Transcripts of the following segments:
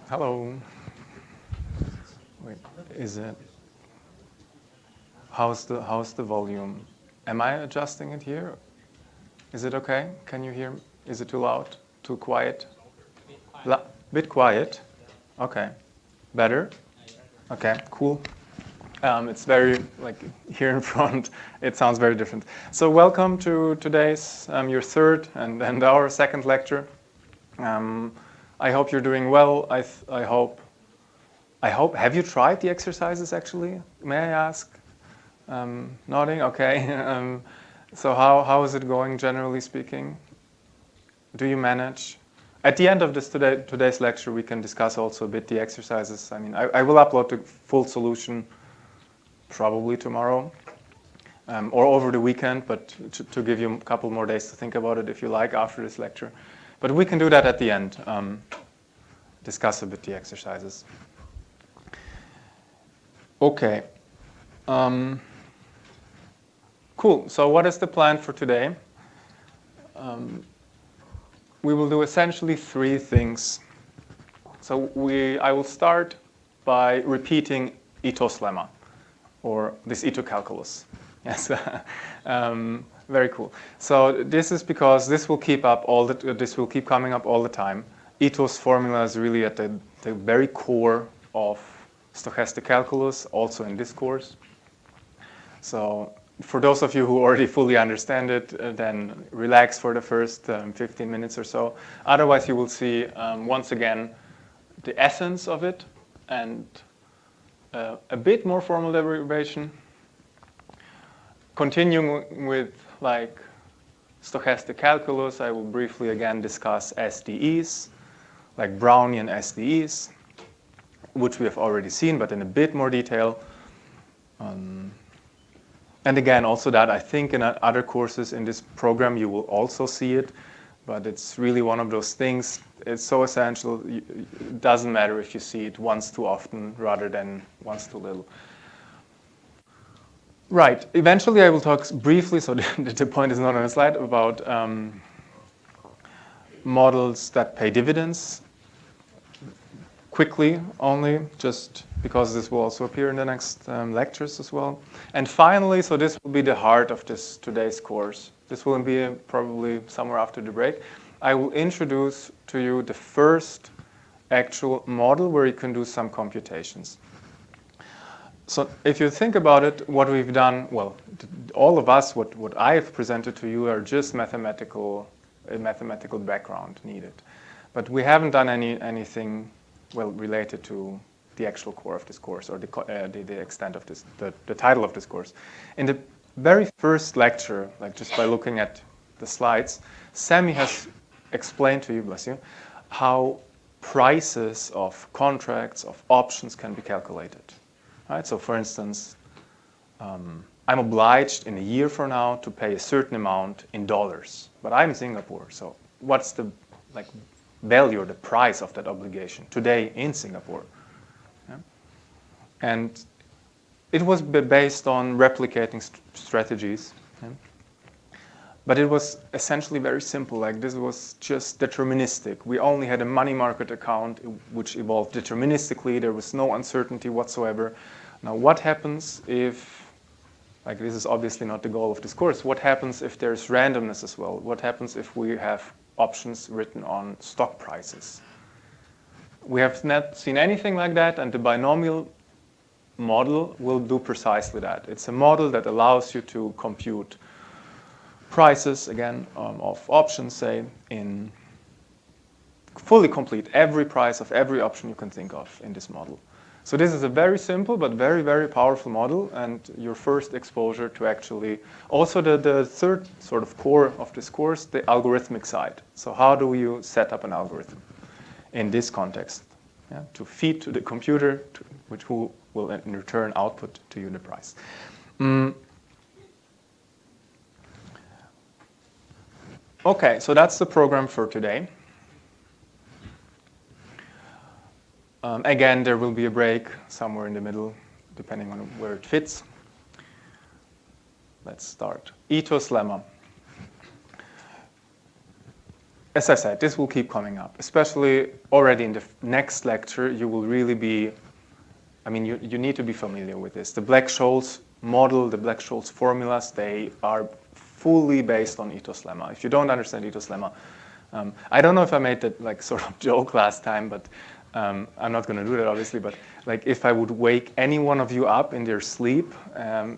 Hello. Wait, is it? How's the volume? Am I adjusting it here? Is it okay? Can you hear me? Is it too loud? Too quiet? Bit quiet. Okay. Better? Okay, cool. It's very, like, here in front, it sounds very different. So welcome to today's, your third and our second lecture. I hope you're doing well. I hope, have you tried the exercises actually? May I ask? Nodding, okay. So how is it going, generally speaking? Do you manage? At the end of today's lecture, we can discuss also a bit the exercises. I mean, I will upload the full solution probably tomorrow or over the weekend, but to give you a couple more days to think about it if you like after this lecture. But we can do that at the end, discuss a bit the exercises. Okay. Cool. So what is the plan for today? We will do essentially three things. So I will start by repeating Ito's lemma, or this Ito calculus. Yes, very cool. So this is because this will keep coming up all the time. Ito's formula is really at the very core of stochastic calculus, also in this course. So for those of you who already fully understand it, then relax for the first 15 minutes or so. Otherwise, you will see, once again, the essence of it and a bit more formal derivation. Continuing with like stochastic calculus, I will briefly again discuss SDEs, like Brownian SDEs, which we have already seen, but in a bit more detail. And again, also that I think in other courses in this program you will also see it, but it's really one of those things. It's so essential. It doesn't matter if you see it once too often rather than once too little. Right. Eventually, I will talk briefly. So the point is not on the slide about models that pay dividends. Quickly only, just because this will also appear in the next lectures as well. And finally, so this will be the heart of today's course. This will be probably somewhere after the break. I will introduce to you the first actual model where you can do some computations. So if you think about it, what we've done, well, all of us, what I've presented to you are just a mathematical background needed. But we haven't done anything well related to the actual core of this course or the extent of this, the title of this course. In the very first lecture, like just by looking at the slides, Sammy has explained to you, bless you, how prices of contracts, of options can be calculated. Right? So for instance, I'm obliged in a year from now to pay a certain amount in dollars, but I'm in Singapore, so what's the value or the price of that obligation today in Singapore? Yeah? And it was based on replicating strategies. Yeah? But it was essentially very simple. Like this was just deterministic. We only had a money market account which evolved deterministically. There was no uncertainty whatsoever. Now what happens if, like this is obviously not the goal of this course, what happens if there's randomness as well? What happens if we have options written on stock prices? We have not seen anything like that, and the binomial model will do precisely that. It's a model that allows you to compute prices, again, of options, say, in fully complete every price of every option you can think of in this model. So this is a very simple but very, very powerful model, and your first exposure to actually also the third sort of core of this course, the algorithmic side. So how do you set up an algorithm in this context? Yeah, to feed to the computer, which will in return output to you the price. Okay, so that's the program for today. Again, there will be a break somewhere in the middle, depending on where it fits. Let's start. Ito's lemma. as I said, this will keep coming up, especially already in the next lecture. You will really be, I mean, you need to be familiar with this. The Black-Scholes model, the Black-Scholes formulas, they are fully based on ethos lemma. If you don't understand ethos lemma, I don't know if I made that like sort of joke last time, but I'm not going to do that obviously. But like if I would wake any one of you up in their sleep,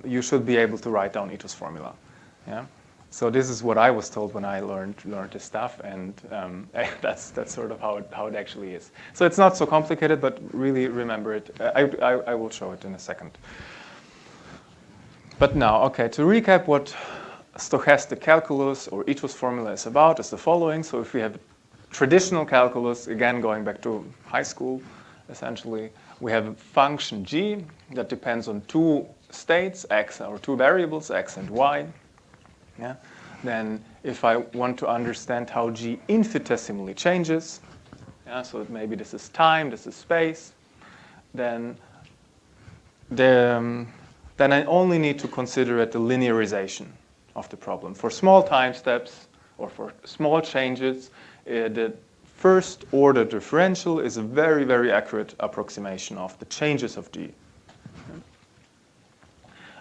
you should be able to write down ethos formula. Yeah. So this is what I was told when I learned this stuff, and that's sort of how it actually is. So it's not so complicated, but really remember it. I will show it in a second. But now, okay, to recap what stochastic calculus or ethos formula is about is the following. So if we have traditional calculus, again going back to high school, essentially, we have a function g that depends on two states, x, or two variables, x and y. Yeah. Then if I want to understand how g infinitesimally changes, yeah, so maybe this is time, this is space, then I only need to consider it the linearization of the problem. For small time steps or for small changes, the first order differential is a very, very accurate approximation of the changes of g.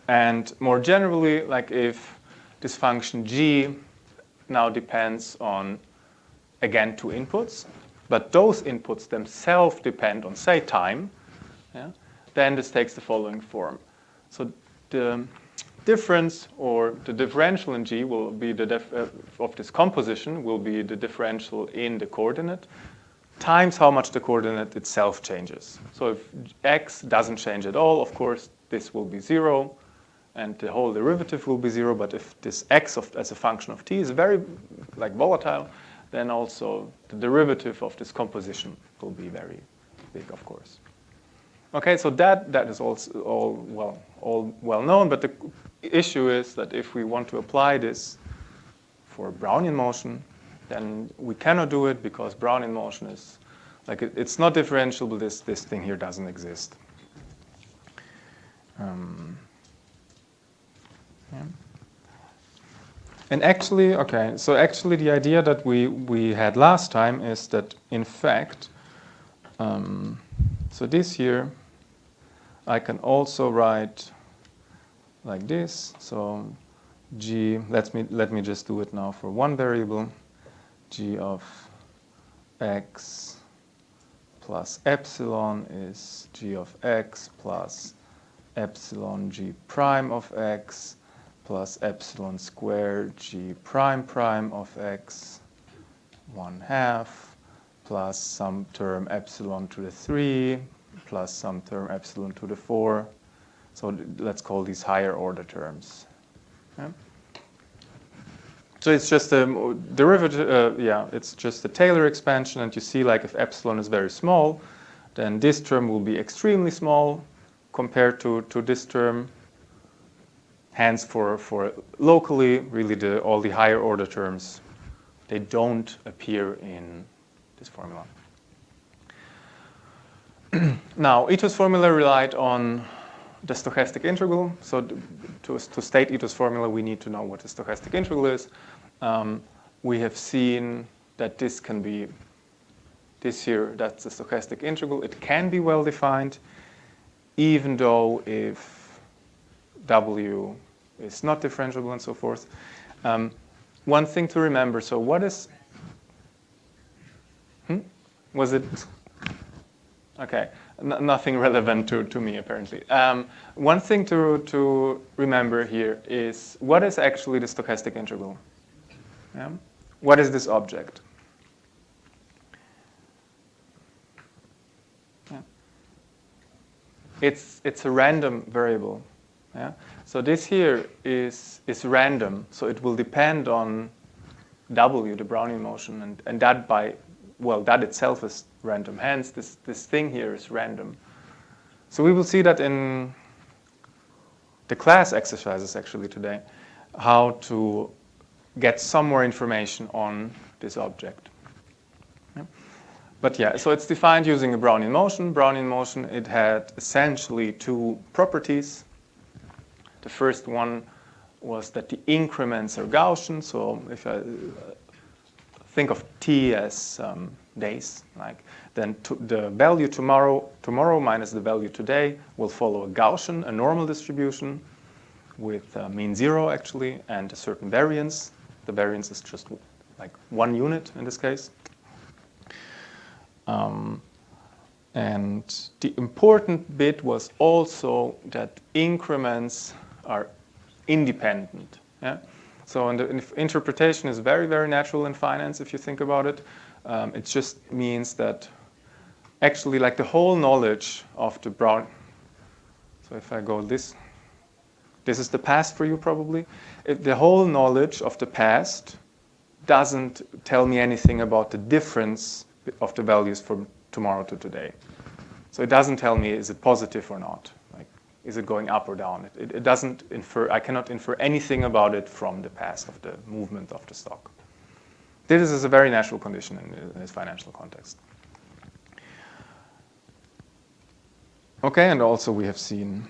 And more generally, like if this function g now depends on, again, two inputs, but those inputs themselves depend on, say, time, yeah, then this takes the following form. So the difference or the differential in g will be of this composition will be the differential in the coordinate times how much the coordinate itself changes. So if x doesn't change at all, of course, this will be 0. And the whole derivative will be 0, but if this x as a function of t is very volatile, then also the derivative of this composition will be very big, of course. Okay, so that is also all well known, but the issue is that if we want to apply this for Brownian motion, then we cannot do it because Brownian motion is it's not differentiable. This thing here doesn't exist. Yeah. And actually, okay, so actually the idea that we had last time is that in fact, so this here, I can also write like this. So g, let me just do it now for one variable, g of x plus epsilon is g of x plus epsilon g prime of x plus epsilon squared g prime prime of x 1/2 plus some term epsilon to the 3 plus some term epsilon to the 4. So let's call these higher order terms. Yeah. So it's just a derivative, it's just a Taylor expansion, and you see if epsilon is very small, then this term will be extremely small compared to this term. Hence, for locally, really all the higher order terms, they don't appear in this formula. Now, ethos formula relied on the stochastic integral. So to state ethos formula, we need to know what the stochastic integral is. We have seen that this can be, this here, that's the stochastic integral. It can be well defined, even though if W is not differentiable and so forth. One thing to remember, so what is, was it, okay, nothing relevant to me apparently. One thing to remember here is what is actually the stochastic integral? Yeah? What is this object? Yeah. It's a random variable. Yeah? So this here is random, so it will depend on W, the Brownian motion, and that that itself is random. Hence, this thing here is random. So we will see that in the class exercises actually today, how to get some more information on this object. Yeah? But yeah, so it's defined using a Brownian motion. Brownian motion, it had essentially two properties. The first one was that the increments are Gaussian. So if I think of t as days. Like then the value tomorrow minus the value today will follow a Gaussian, a normal distribution with mean 0 actually, and a certain variance. The variance is just like 1 unit in this case. And the important bit was also that increments are independent. Yeah? So the interpretation is very, very natural in finance if you think about it. It just means that actually like the whole knowledge of the Brown. So if I go this is the past for you probably. If the whole knowledge of the past doesn't tell me anything about the difference of the values from tomorrow to today. So it doesn't tell me is it positive or not. Like, is it going up or down? It doesn't infer, I cannot infer anything about it from the past of the movement of the stock. This is a very natural condition in this financial context. Okay, and also we have seen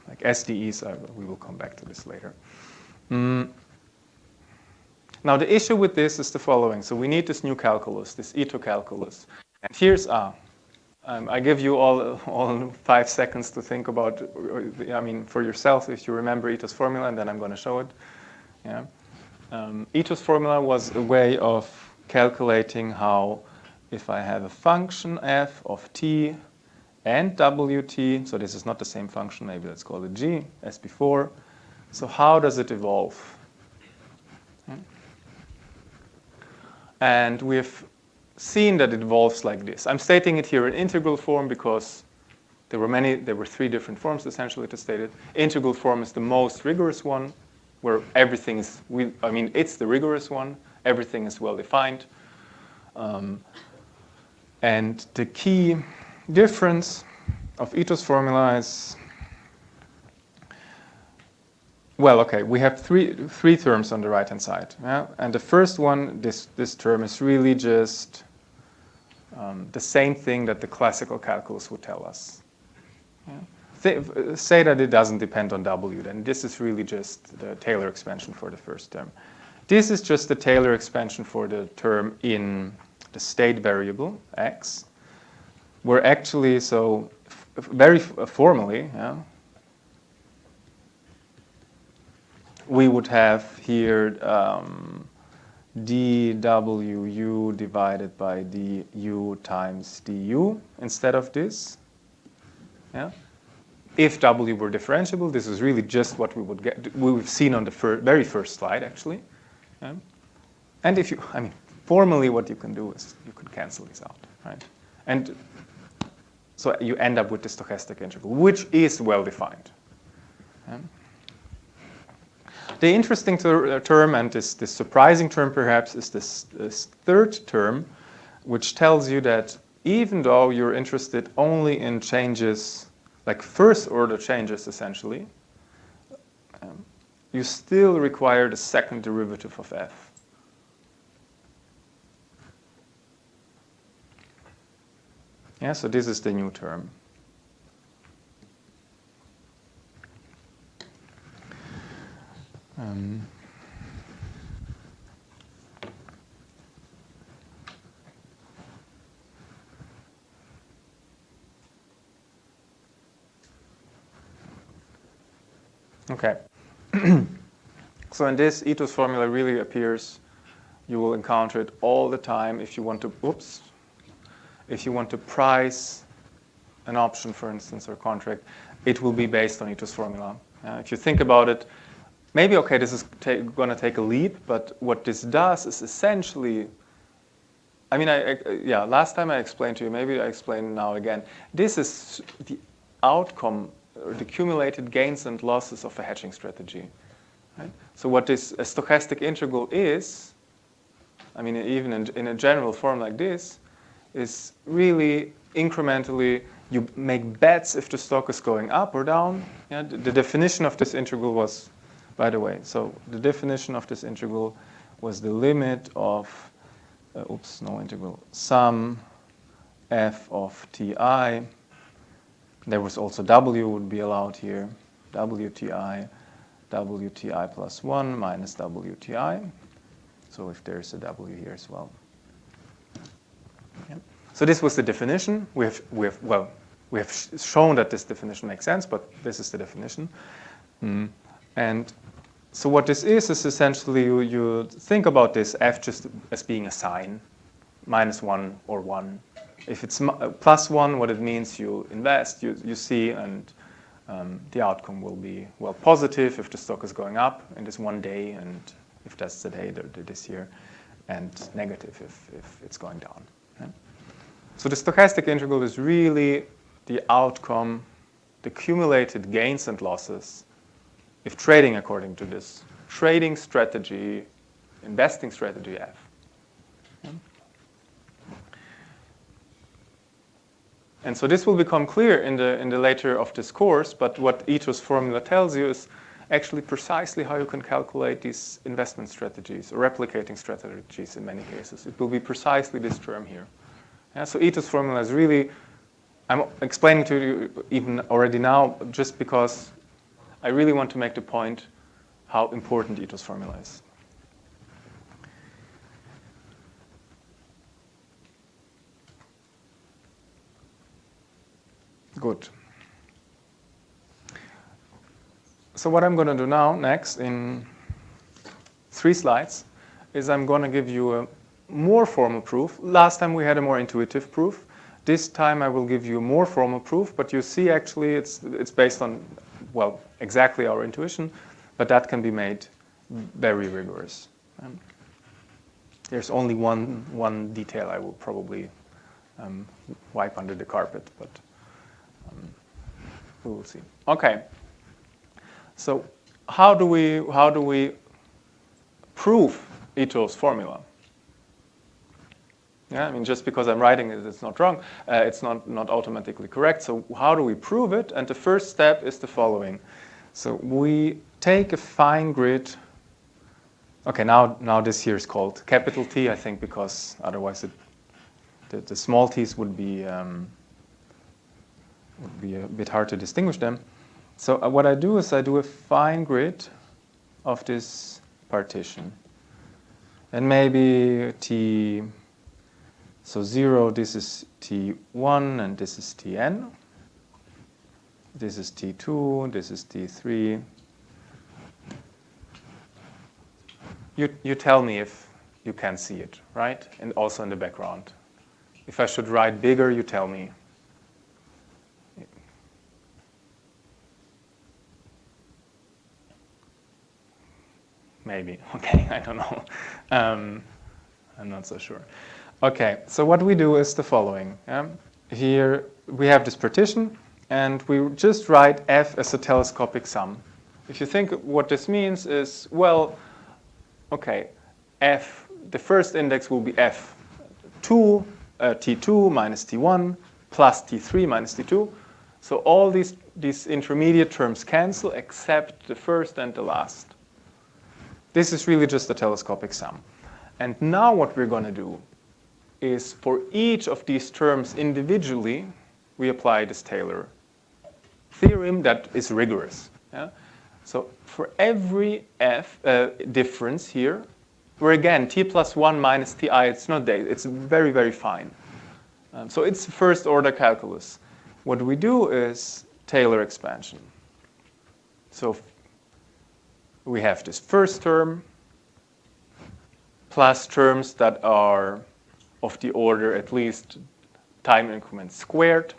like SDEs, we will come back to this later. Now the issue with this is the following. So we need this new calculus, this Ito calculus. And here's I give you all 5 seconds to think about, I mean, for yourself, if you remember Ito's formula, and then I'm going to show it. Yeah. Ito's formula was a way of calculating how, if I have a function f of t and wt, so this is not the same function, maybe let's call it g, as before. So how does it evolve? Yeah. And we've seen that it evolves like this. I'm stating it here in integral form because there were 3 different forms essentially to state it. Integral form is the most rigorous one, where everything is, it's the rigorous one. Everything is well defined. And the key difference of Ito's formula is, well, okay, we have three terms on the right-hand side. Yeah? And the first one, this term is really just the same thing that the classical calculus would tell us. Yeah? Say that it doesn't depend on W, then this is really just the Taylor expansion for the first term. This is just the Taylor expansion for the term in the state variable, x, where actually, so very formally, yeah, we would have here dwu divided by du times du instead of this. Yeah? If w were differentiable, this is really just what we would get. We've seen on the very first slide, actually. Yeah? And if you, formally what you can do is you can cancel these out, right? And so you end up with the stochastic integral, which is well defined. Yeah? The interesting term, and this surprising term perhaps, is this third term, which tells you that even though you're interested only in changes, like first order changes essentially, you still require the second derivative of f. Yeah, so this is the new term. Okay. So in this, Ito's formula really appears. You will encounter it all the time if you want to, if you want to price an option, for instance, or contract, it will be based on Ito's formula. If you think about it, maybe, okay, this is going to take a leap, but what this does is essentially, last time I explained to you, maybe I explain now again, this is the outcome, or the cumulated gains and losses of a hedging strategy. Right? So what this a stochastic integral is, even in a general form like this, is really incrementally, you make bets if the stock is going up or down. Yeah? The definition of this integral was, by the way, so the definition of this integral was the limit of, sum f of ti. There was also w would be allowed here, wti plus 1 minus wti. So if there's a w here as well. So this was the definition. We have shown that this definition makes sense, but this is the definition. And so what this is essentially you think about this f just as being a sign, -1 or 1. If it's +1, what it means you invest, you see, and the outcome will be, well, positive if the stock is going up in this one day, and if that's the day this year, and negative if it's going down. Okay? So the stochastic integral is really the outcome, the cumulated gains and losses, if trading according to this trading strategy, investing strategy F. Okay? And so this will become clear in the later of this course, but what Ito's formula tells you is actually precisely how you can calculate these investment strategies, or replicating strategies in many cases. It will be precisely this term here. Yeah, so Ito's formula is really, I'm explaining to you even already now, just because I really want to make the point how important Ito's formula is. Good. So what I'm going to do now, next, in 3 slides, is I'm going to give you a more formal proof. Last time we had a more intuitive proof. This time I will give you a more formal proof, but you see actually it's based on, well, exactly our intuition, but that can be made very rigorous. There's only one detail I will probably wipe under the carpet, but we will see. Okay. So how do we prove Ito's formula? Yeah, I mean, just because I'm writing it, it's not wrong. It's not automatically correct. So how do we prove it? And the first step is the following. So we take a fine grid. Okay, now this here is called capital T, I think, because otherwise the small t's would be a bit hard to distinguish them. So what I do is I do a fine grid of this partition. And maybe T, so 0, this is T1, and this is Tn. This is T2, this is T3. You tell me if you can see it, right? And also in the background. If I should write bigger, you tell me. Maybe. Okay, I don't know. I'm not so sure. Okay, so what we do is the following. Here we have this partition, and we just write F as a telescopic sum. If you think what this means is, well, okay, F, the first index will be F2, T2 minus T1 plus T3 minus T2. So all these intermediate terms cancel except the first and the last. This is really just a telescopic sum. And now what we're going to do is for each of these terms individually, we apply this Taylor theorem that is rigorous. Yeah? So for every F difference here, where again, T plus 1 minus Ti, it's not data, it's very, very fine. So it's first order calculus. What we do is Taylor expansion. So we have this first term plus terms that are of the order at least time increment squared.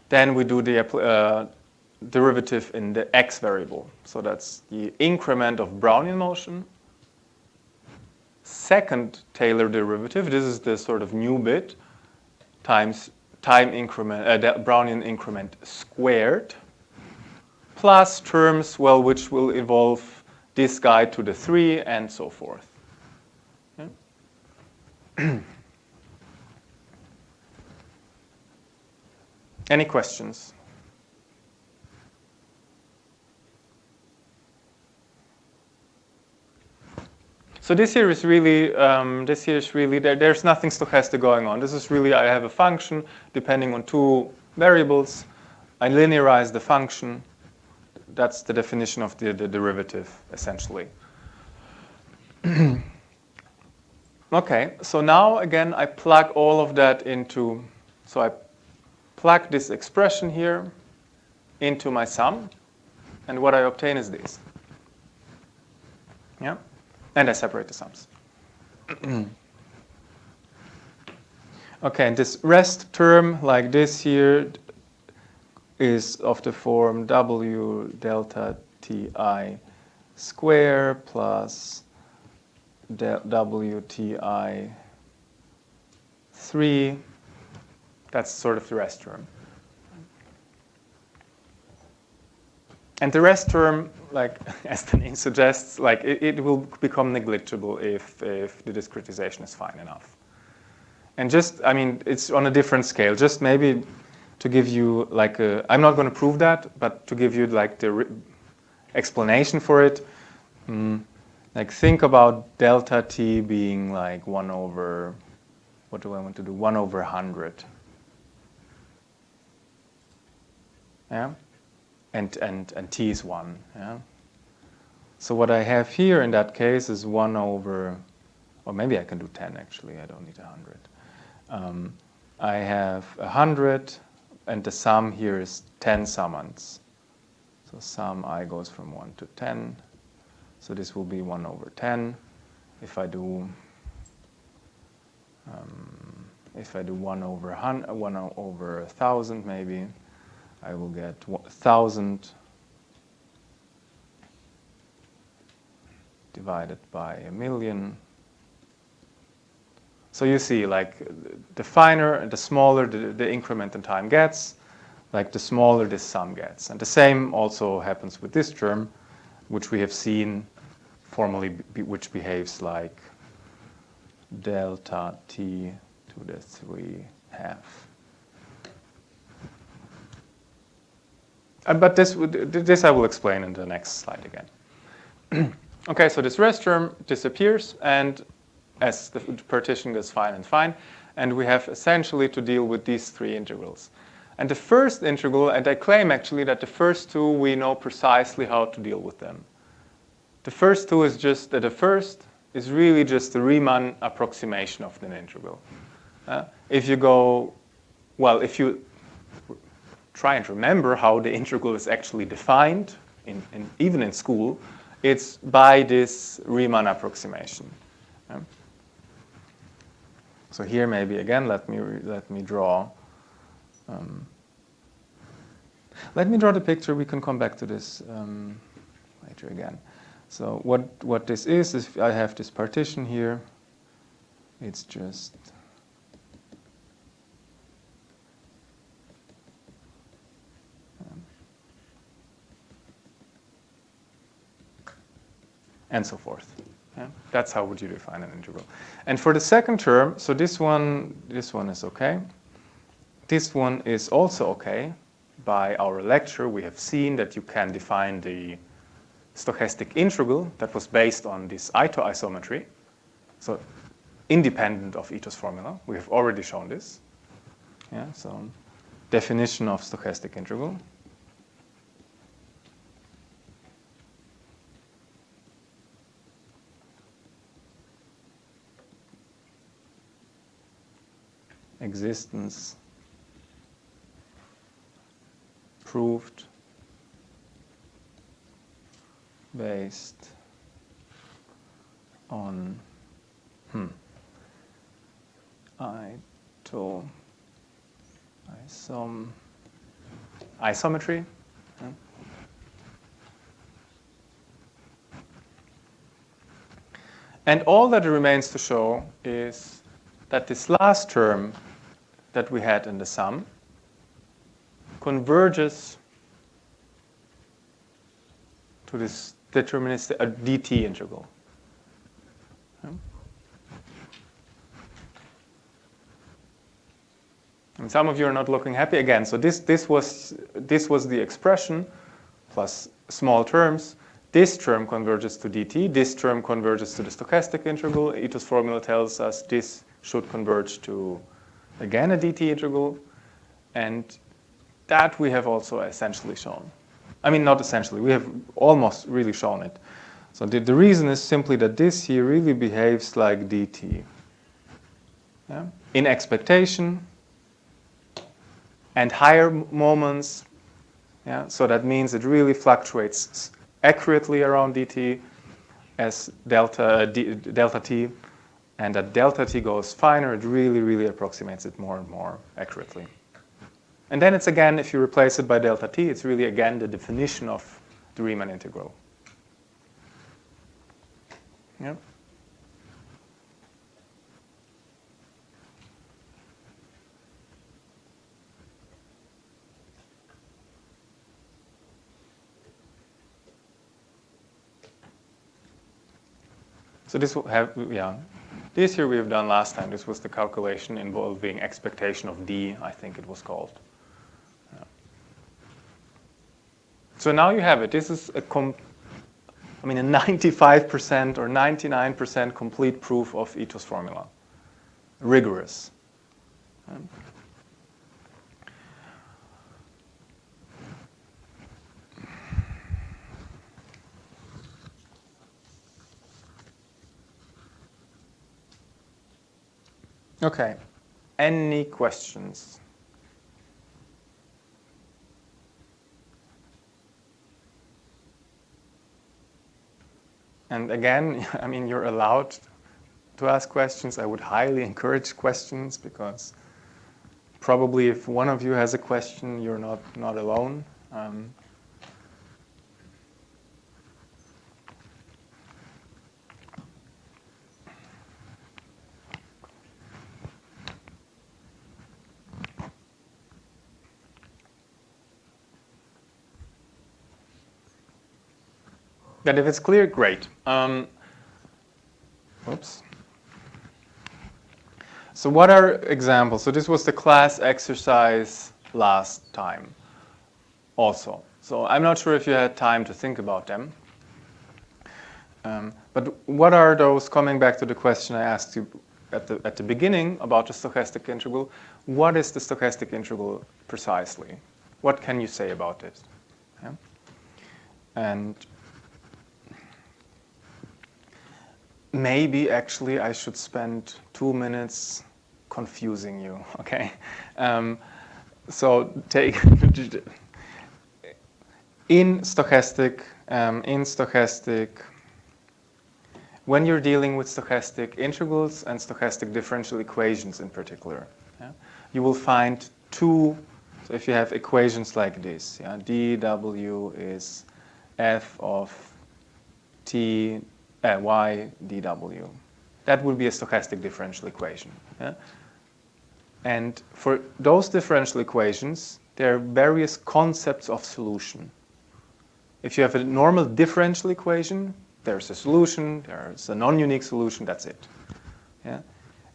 Then we do the derivative in the x variable. So that's the increment of Brownian motion. Second Taylor derivative, this is the sort of new bit, times time increment, the Brownian increment squared, plus terms, well, which will evolve this guy to the 3 and so forth. Okay. Any questions? So this here is really, there's nothing stochastic going on. This is really, I have a function depending on 2 variables. I linearize the function. That's the definition of the derivative, essentially. Okay, so now again I plug all of that into, so I plug this expression here into my sum, and what I obtain is this. Yeah, and I separate the sums. Okay, and this rest term like this here is of the form W delta Ti square plus WTi 3. That's sort of the rest term. And the rest term, like as the name suggests, like it will become negligible if the discretization is fine enough. And just, I mean, it's on a different scale. Just maybe to give you like a, I'm not going to prove that, but to give you like the explanation for it. Like think about delta t being like 1 over, what do I want to do? 1 over 100. Yeah? And t is 1. Yeah? So what I have here in that case is 1 over, or maybe I can do 10 actually, I don't need 100. I have 100, and the sum here is 10 summands. So sum I goes from 1 to 10. So this will be 1 over 10. If I do 1 over 1,000 maybe, I will get 1,000 divided by 1,000,000. So you see, like the finer, the smaller the increment in time gets, like the smaller this sum gets. And the same also happens with this term, which we have seen formally, which behaves like delta t to the 3/2. But this I will explain in the next slide again. Okay, so this rest term disappears, and as the partition goes fine and fine, and we have essentially to deal with these three integrals. And the first integral, and I claim actually that the first two we know precisely how to deal with them. The first two is just that the first is really just the Riemann approximation of an integral. If you go, well, if you try and remember how the integral is actually defined, even in school, it's by this Riemann approximation. So here maybe again, let me draw. Let me draw the picture. We can come back to this later again. So what this is I have this partition here. It's just and so forth. Yeah? That's how would you define an integral. And for the second term, so this one is okay. This one is also okay. By our lecture, we have seen that you can define the stochastic integral that was based on this Ito isometry. So independent of Ito's formula. We have already shown this. Yeah, so definition of stochastic integral. Existence proved based on isometry. Yeah. And all that remains to show is that this last term that we had in the sum converges to this deterministic dt integral. Yeah. And some of you are not looking happy again. So this was the expression plus small terms. This term converges to dt. This term converges to the stochastic integral. Ito's formula tells us this should converge to, again, a dt integral. And that we have also essentially shown. I mean, not essentially. We have almost really shown it. So the reason is simply that this here really behaves like dt. yeah, in expectation, and higher moments. Yeah, so that means it really fluctuates accurately around dt as delta t, and that delta t goes finer. It really, really approximates it more and more accurately. And then it's again, if you replace it by delta t, it's really again the definition of the Riemann integral. Yeah. So this will have, yeah. This here we have done last time. This was the calculation involving expectation of d, I think it was called. Yeah. So now you have it. This is a 95% or 99% complete proof of Ito's formula. Rigorous. Okay. Any questions? And again, I mean, you're allowed to ask questions. I would highly encourage questions because probably if one of you has a question, you're not alone. But if it's clear, great. Oops. So what are examples? So this was the class exercise last time also. So I'm not sure if you had time to think about them. But what are those, coming back to the question I asked you at the beginning about the stochastic integral, what is the stochastic integral precisely? What can you say about it? Yeah? And maybe actually I should spend 2 minutes confusing you, okay? So take, in stochastic, when you're dealing with stochastic integrals and stochastic differential equations in particular, yeah, you will find two, so if you have equations like this, yeah, dw is f of t y dw. That would be a stochastic differential equation. Yeah? And for those differential equations, there are various concepts of solution. If you have a normal differential equation, there's a solution, there's a non-unique solution, that's it. Yeah?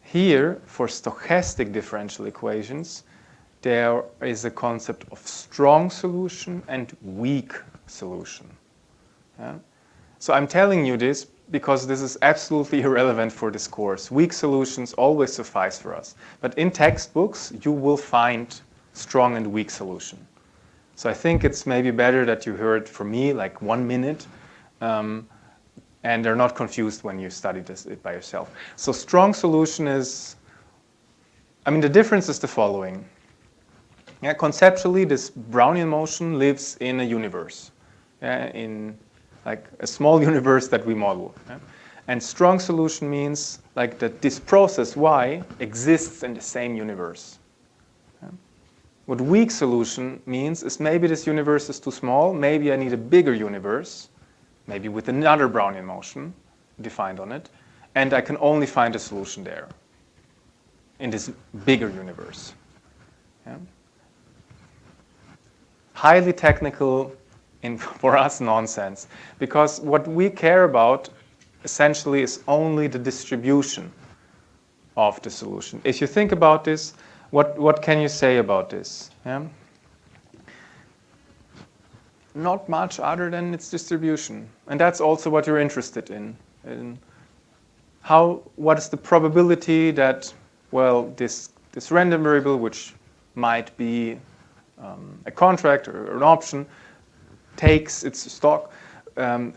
Here, for stochastic differential equations, there is a concept of strong solution and weak solution. Yeah? So I'm telling you this because this is absolutely irrelevant for this course. Weak solutions always suffice for us. But in textbooks, you will find strong and weak solution. So I think it's maybe better that you heard from me like 1 minute, and they're not confused when you study this by yourself. So strong solution is, the difference is the following. Yeah, conceptually, this Brownian motion lives in a universe, in like a small universe that we model. Yeah? And strong solution means like that this process y exists in the same universe. Yeah? What weak solution means is maybe this universe is too small, maybe I need a bigger universe, maybe with another Brownian motion defined on it, and I can only find a solution there, in this bigger universe. Yeah? Highly technical, for us, nonsense. Because what we care about, essentially, is only the distribution of the solution. If you think about this, what can you say about this? Yeah? Not much other than its distribution. And that's also what you're interested in. What is the probability that, well, this random variable, which might be a contract or an option, takes its stock,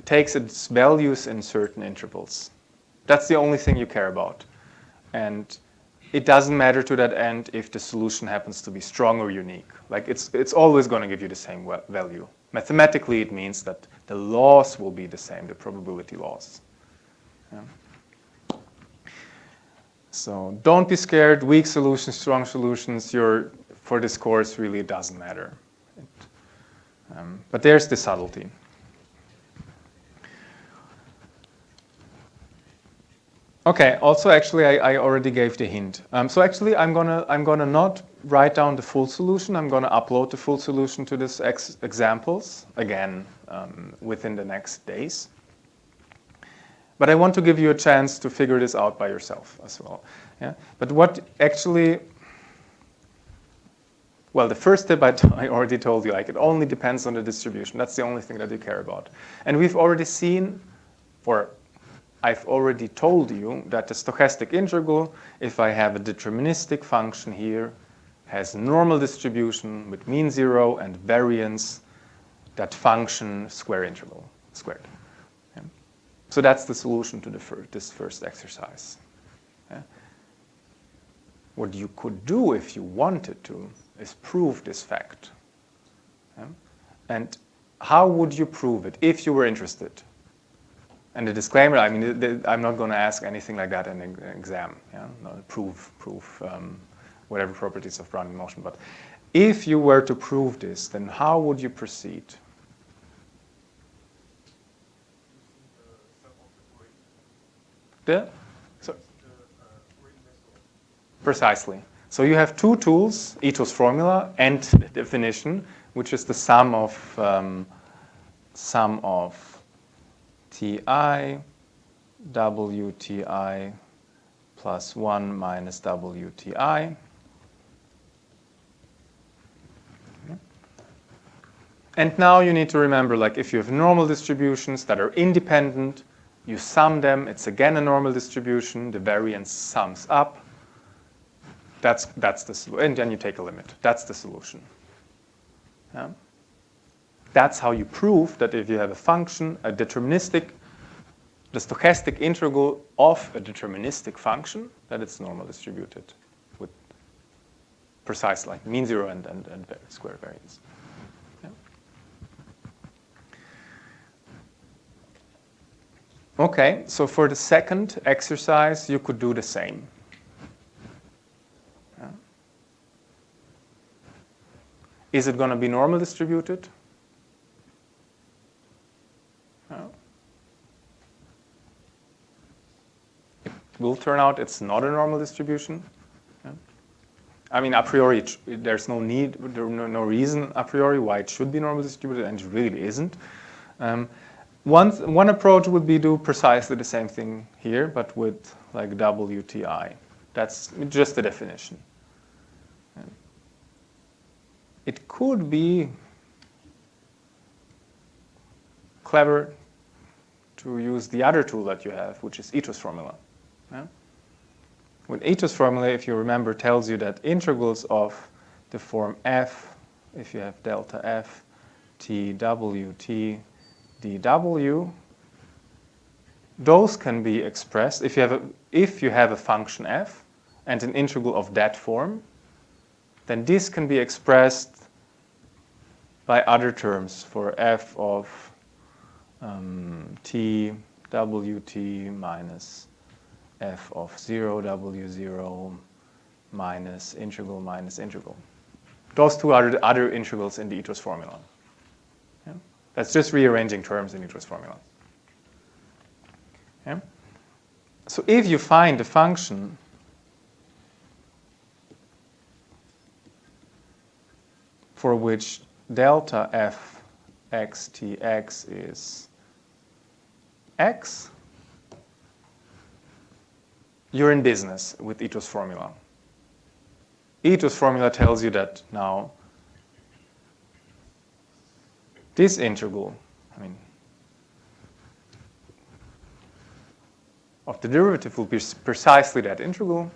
takes its values in certain intervals. That's the only thing you care about. And it doesn't matter to that end if the solution happens to be strong or unique. Like it's always going to give you the same value. Mathematically, it means that the laws will be the same, the probability laws. Yeah. So don't be scared. Weak solutions, strong solutions. For this course, really, it doesn't matter. But there's the subtlety. Okay. Also, actually, I already gave the hint. So actually, I'm gonna not write down the full solution. I'm gonna upload the full solution to this examples again within the next days. But I want to give you a chance to figure this out by yourself as well. Yeah. But what actually, well, the first tip I already told you, like it only depends on the distribution. That's the only thing that you care about. And we've already seen, or I've already told you that the stochastic integral, if I have a deterministic function here, has normal distribution with mean zero and variance, that function square integral squared. Yeah. So that's the solution to this first exercise. Yeah. What you could do if you wanted to is prove this fact. Yeah. And how would you prove it if you were interested? And the disclaimer, I mean, I'm not going to ask anything like that in an exam. Yeah? No, prove whatever properties of Brownian motion. But if you were to prove this, then how would you proceed? Precisely. So you have two tools, Ito's formula and the definition, which is the sum of Ti WTI plus 1 minus WTI. And now you need to remember, like if you have normal distributions that are independent, you sum them, it's again a normal distribution, the variance sums up. That's the solution, and then you take a limit. That's the solution. Yeah? That's how you prove that if you have a function, the stochastic integral of a deterministic function, that it's normal distributed with precise like mean zero and square variance. Yeah. Okay, so for the second exercise, you could do the same. Yeah. Is it going to be normal distributed? Will turn out it's not a normal distribution. Yeah. I mean, a priori, there's no reason a priori why it should be normal distributed, and it really isn't. One approach would be do precisely the same thing here, but with like WTI. That's just the definition. Yeah. It could be clever to use the other tool that you have, which is Ito's formula. Yeah? With Ito's formula, if you remember, tells you that integrals of the form f, if you have delta f, t, w, t, dw, those can be expressed if you have a function f and an integral of that form, then this can be expressed by other terms for f of t, wt minus f of 0, w0 minus integral. Those two are the other integrals in the Ito's formula. Yeah? That's just rearranging terms in Ito's formula. Yeah? So if you find a function for which delta f x t x is x, you're in business with Ito's formula. Ito's formula tells you that now this integral, of the derivative will be precisely that integral,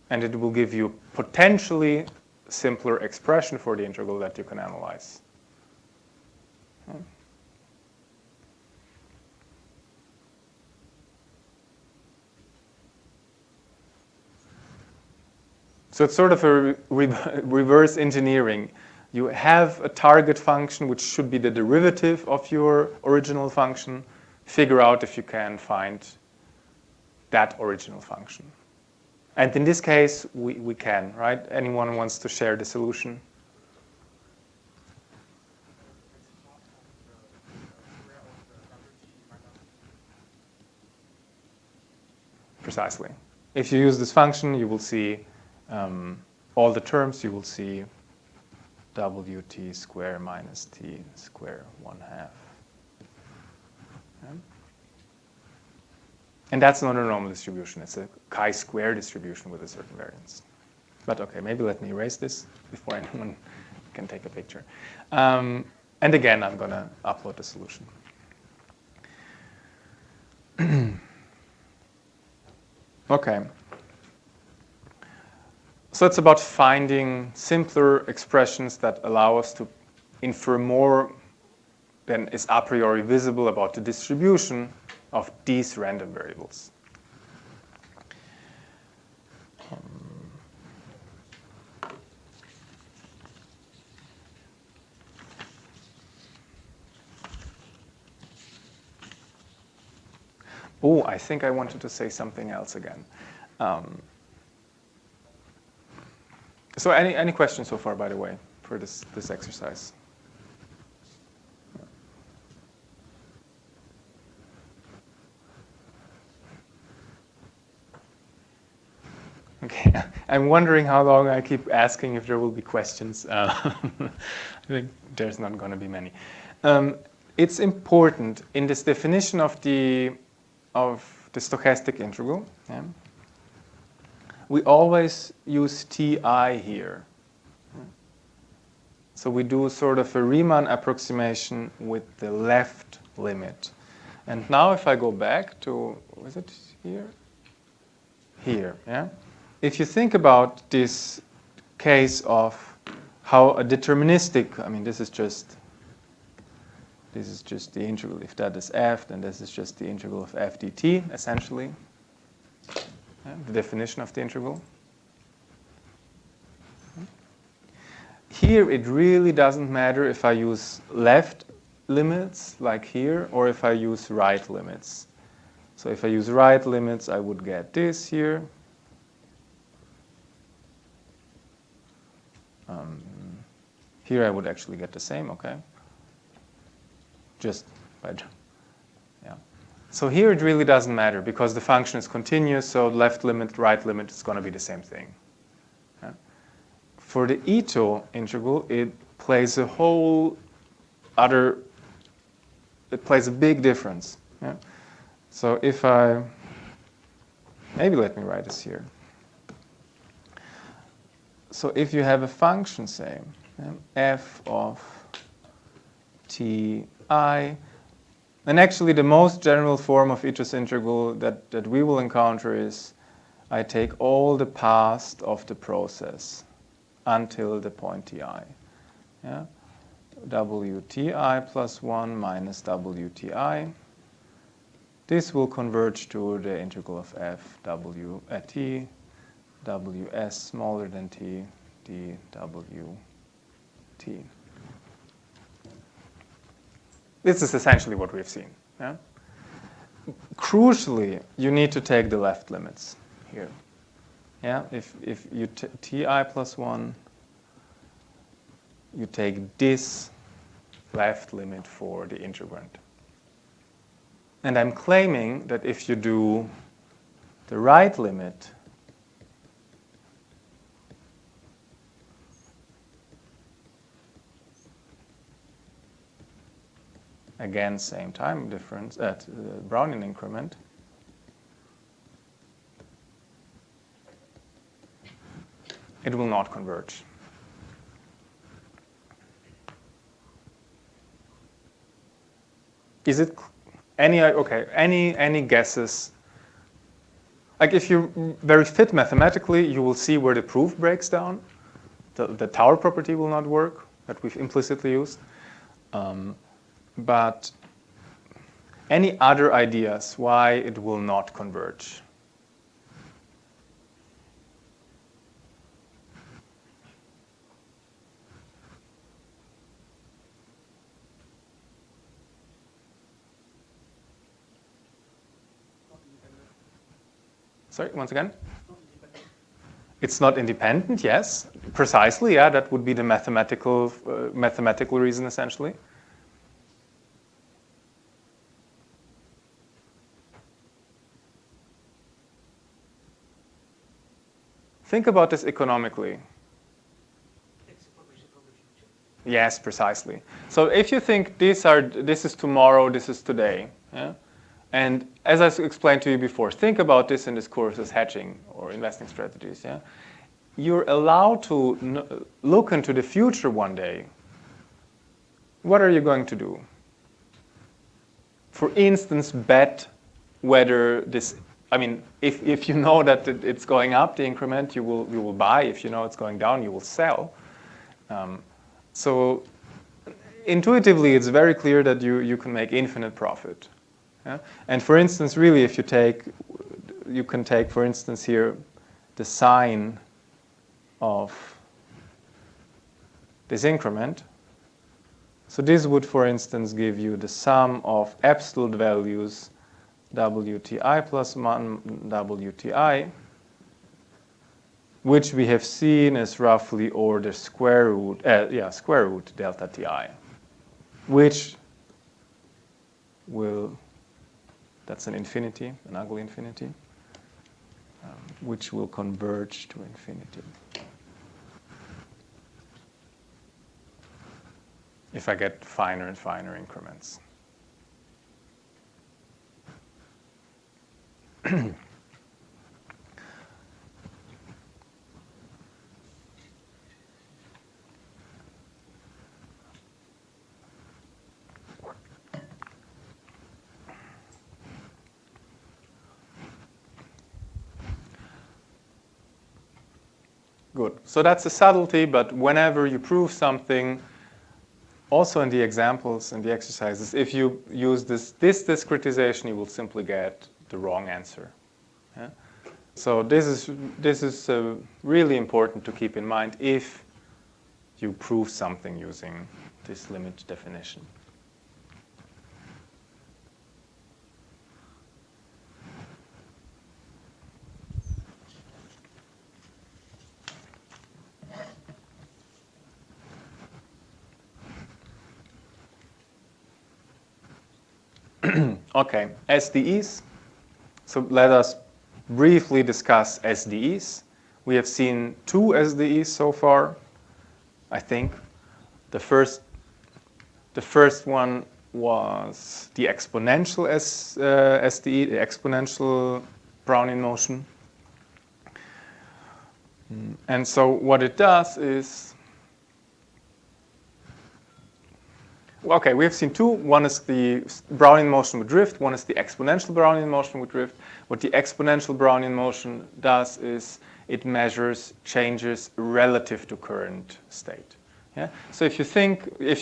and it will give you potentially simpler expression for the integral that you can analyze. So it's sort of a reverse engineering. You have a target function which should be the derivative of your original function. Figure out if you can find that original function. And in this case, we can, right? Anyone wants to share the solution? Precisely. If you use this function, you will see all the terms. You will see wt square minus t square 1/2. Yeah. And that's not a normal distribution. It's a chi-square distribution with a certain variance. But OK, maybe let me erase this before anyone can take a picture. And again, I'm going to upload the solution. OK. So it's about finding simpler expressions that allow us to infer more than is a priori visible about the distribution of these random variables. Oh, I think I wanted to say something else again. So any questions so far, by the way, for this exercise? Okay, I'm wondering how long I keep asking if there will be questions. I think there's not going to be many. It's important in this definition of the stochastic integral. Yeah, we always use Ti here. So we do sort of a Riemann approximation with the left limit. And now if I go back to, was it here? Here, yeah? If you think about this case of how a deterministic, I mean, this is just the integral. If that is f, then this is just the integral of f dt, essentially. Yeah, the definition of the integral. Here, it really doesn't matter if I use left limits, like here, or if I use right limits. So if I use right limits, I would get this here. Here, I would actually get the same, OK? Just by, yeah. So here, it really doesn't matter, because the function is continuous, so left limit, right limit is going to be the same thing. Yeah. For the Ito integral, it plays a whole other, it plays a big difference. Yeah. So if I, maybe let me write this here. So if you have a function, say, f of ti, and actually the most general form of Ito's integral that we will encounter is I take all the past of the process until the point ti. Yeah? wti plus 1 minus wti. This will converge to the integral of f w at t, ws smaller than t, dw t. This is essentially what we've seen. Yeah? Crucially, you need to take the left limits here. Yeah? If you ti plus 1, you take this left limit for the integrand. And I'm claiming that if you do the right limit, again, same time difference at Brownian increment, it will not converge. Is it any guesses? Like if you're very fit mathematically, you will see where the proof breaks down. The Tower property will not work that we've implicitly used. But any other ideas why it will not converge? Sorry, once again? It's not independent, yes. Precisely, yeah, that would be the mathematical reason, essentially. Think about this economically. Yes, precisely. So if you think this is tomorrow, this is today, yeah? And as I explained to you before, think about this in this course as hedging or investing strategies. Yeah? You're allowed to look into the future one day. What are you going to do? For instance, bet whether this, I mean, if you know that it's going up, the increment, you will buy. If you know it's going down, you will sell. So intuitively, it's very clear that you can make infinite profit. Yeah? And for instance, really, if you can take, for instance, here, the sine of this increment. So this would, for instance, give you the sum of absolute values WTI plus 1 WTI, which we have seen as roughly or the square root delta TI, which will, that's an infinity, an ugly infinity, which will converge to infinity. If I get finer and finer increments. Good. So that's a subtlety, but whenever you prove something, also in the examples and the exercises, if you use this discretization, you will simply get the wrong answer. Yeah? So this is really important to keep in mind if you prove something using this limit definition. Okay, SDEs. So let us briefly discuss SDEs. We have seen 2 SDEs so far, I think. The first one was the exponential SDE, the exponential Brownian motion. And so what it does is, okay, we have seen 2. One is the Brownian motion with drift. One is the exponential Brownian motion with drift. What the exponential Brownian motion does is it measures changes relative to current state. Yeah? So if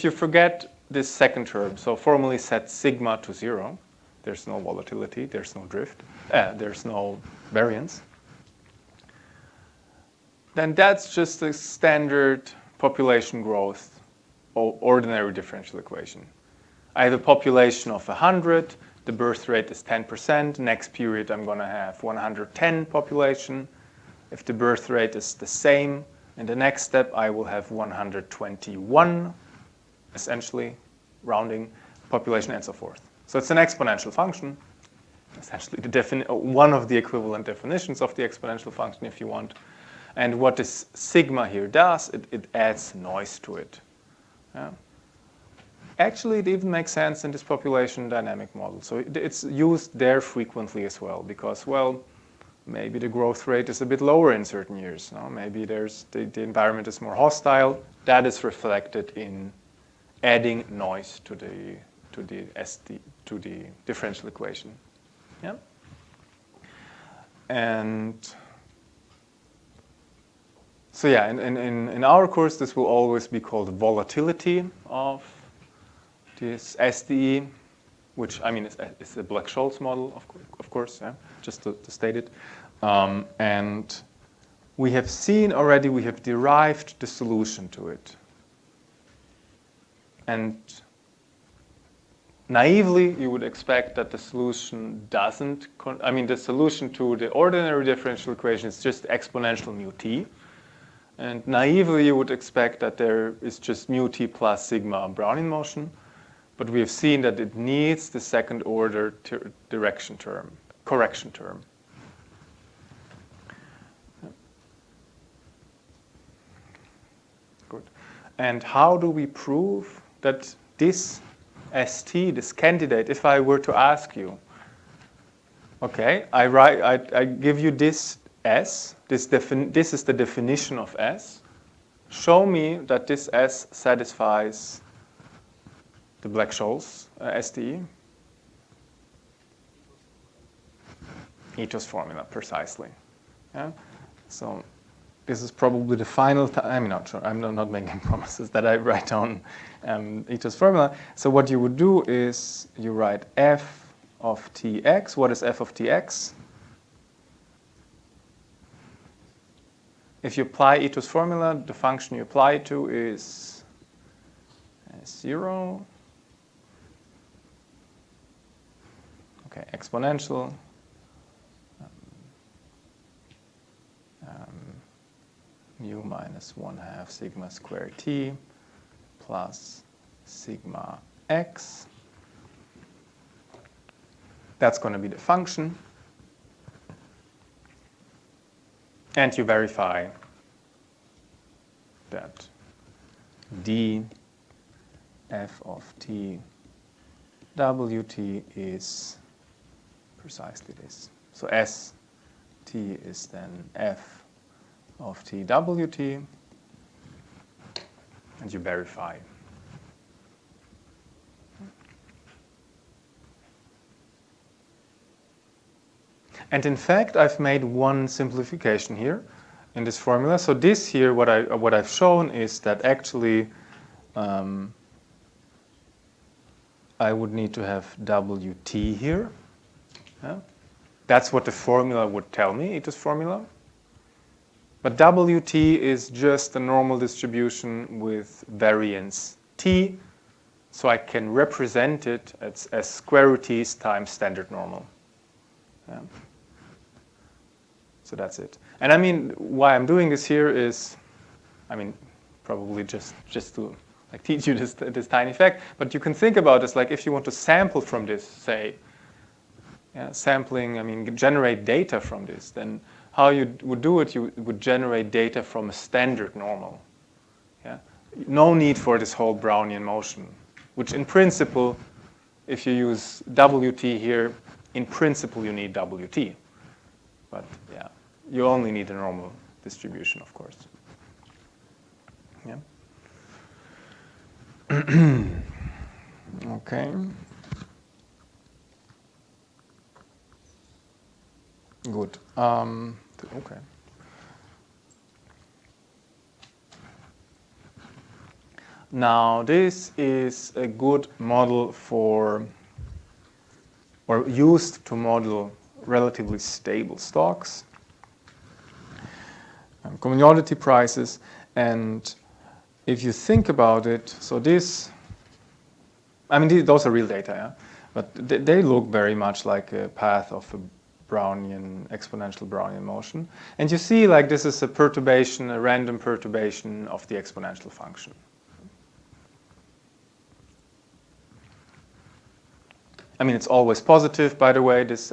you forget this second term, so formally set sigma to 0, there's no volatility, there's no drift, there's no variance, then that's just a standard population growth ordinary differential equation. I have a population of 100, the birth rate is 10%, next period I'm going to have 110 population. If the birth rate is the same, in the next step I will have 121, essentially, rounding population and so forth. So it's an exponential function, essentially one of the equivalent definitions of the exponential function if you want. And what this sigma here does, it adds noise to it. Yeah. Actually, it even makes sense in this population dynamic model. So it's used there frequently as well because, well, maybe the growth rate is a bit lower in certain years. No? Maybe the environment is more hostile. That is reflected in adding noise to the differential equation. Yeah. And so yeah, in our course, this will always be called volatility of this SDE, which, I mean, it's a Black-Scholes model, of course, yeah, just to state it. And we have seen already, we have derived the solution to it. And naively, you would expect that the solution doesn't, the solution to the ordinary differential equation is just exponential mu t. And naively, you would expect that there is just mu t plus sigma Brownian motion. But we have seen that it needs the second order correction term. Good. And how do we prove that this ST, this candidate, if I were to ask you, okay, I give you this S, this is the definition of S. Show me that this S satisfies the Black-Scholes SDE. Ito's formula, precisely. Yeah? So this is probably the final time. I'm not sure. I'm not making promises that I write down Ito's formula. So what you would do is you write f of tx. What is f of tx? If you apply Ito's formula, the function you apply it to is 0. Okay, exponential. Mu minus 1/2 sigma squared t plus sigma x. That's going to be the function. And you verify that d f of t wt is precisely this. So s t is then f of t wt, and you verify. And in fact, I've made one simplification here in this formula. So this here, what I've shown is that actually I would need to have Wt here. Yeah? That's what the formula would tell me, Ito's formula. But Wt is just a normal distribution with variance t, so I can represent it as square root t's times standard normal. Yeah? So that's it. And I mean, why I'm doing this here is, probably just to like teach you this tiny fact. But you can think about this like if you want to sample from this, say, sampling, generate data from this, then how you would do it, you would generate data from a standard normal. Yeah? No need for this whole Brownian motion, which in principle, if you use Wt here, in principle you need Wt. But yeah, you only need a normal distribution, of course. Yeah. Okay. Good. Okay. Now this is a good model for, or used to model relatively stable stocks, commodity prices, and if you think about it, so this, those are real data, yeah? But they look very much like a path of a exponential Brownian motion. And you see like this is a perturbation, a random perturbation of the exponential function. It's always positive, by the way, this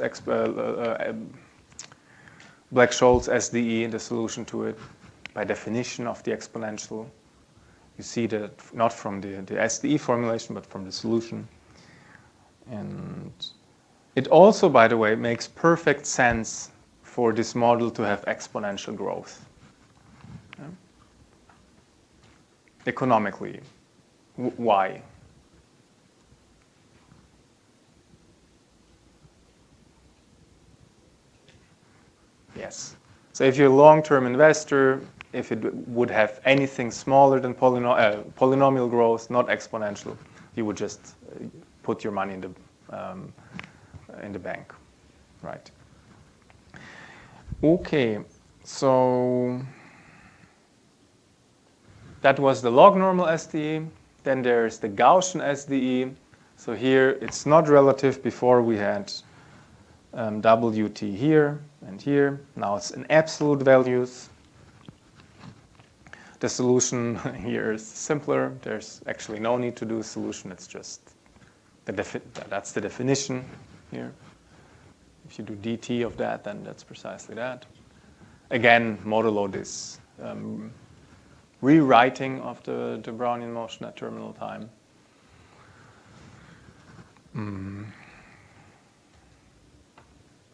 Black-Scholes SDE, the solution to it, by definition of the exponential. You see that not from the SDE formulation, but from the solution. And it also, by the way, makes perfect sense for this model to have exponential growth. Yeah? Economically. Why? Yes. So if you're a long-term investor, if it would have anything smaller than polynomial growth, not exponential, you would just put your money in the bank, right? Okay, so that was the log normal SDE. Then there's the Gaussian SDE. So here it's not relative. Before we had Wt here and here. Now it's in absolute values. The solution here is simpler. There's actually no need to do a solution. It's just that's the definition here. If you do dt of that, then that's precisely that. Again, modulo this rewriting of the Brownian motion at terminal time.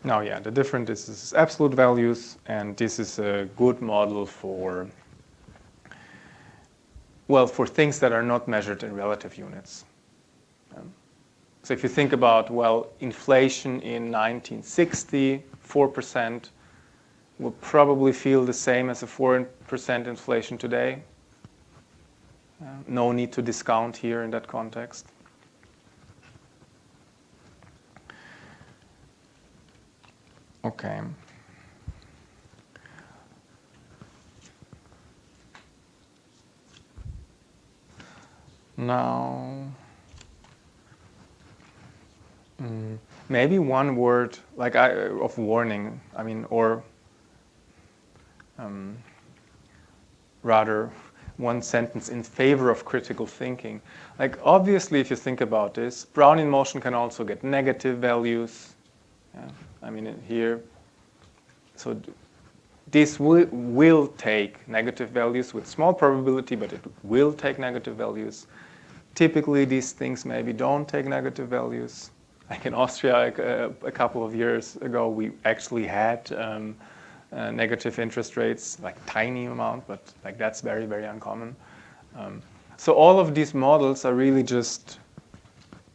Now, yeah, the difference is absolute values, and this is a good model for, well, for things that are not measured in relative units. So if you think about, well, inflation in 1960, 4%, will probably feel the same as a 4% inflation today. No need to discount here in that context. Okay. Now, maybe one word like of warning. I mean, or rather, one sentence in favor of critical thinking. Like, obviously, if you think about this, Brownian motion can also get negative values. Yeah. I mean, here, so this will take negative values with small probability, but it will take negative values. Typically, these things maybe don't take negative values. Like in Austria, a couple of years ago, we actually had negative interest rates, like tiny amount, but like that's very, very uncommon. So all of these models are really just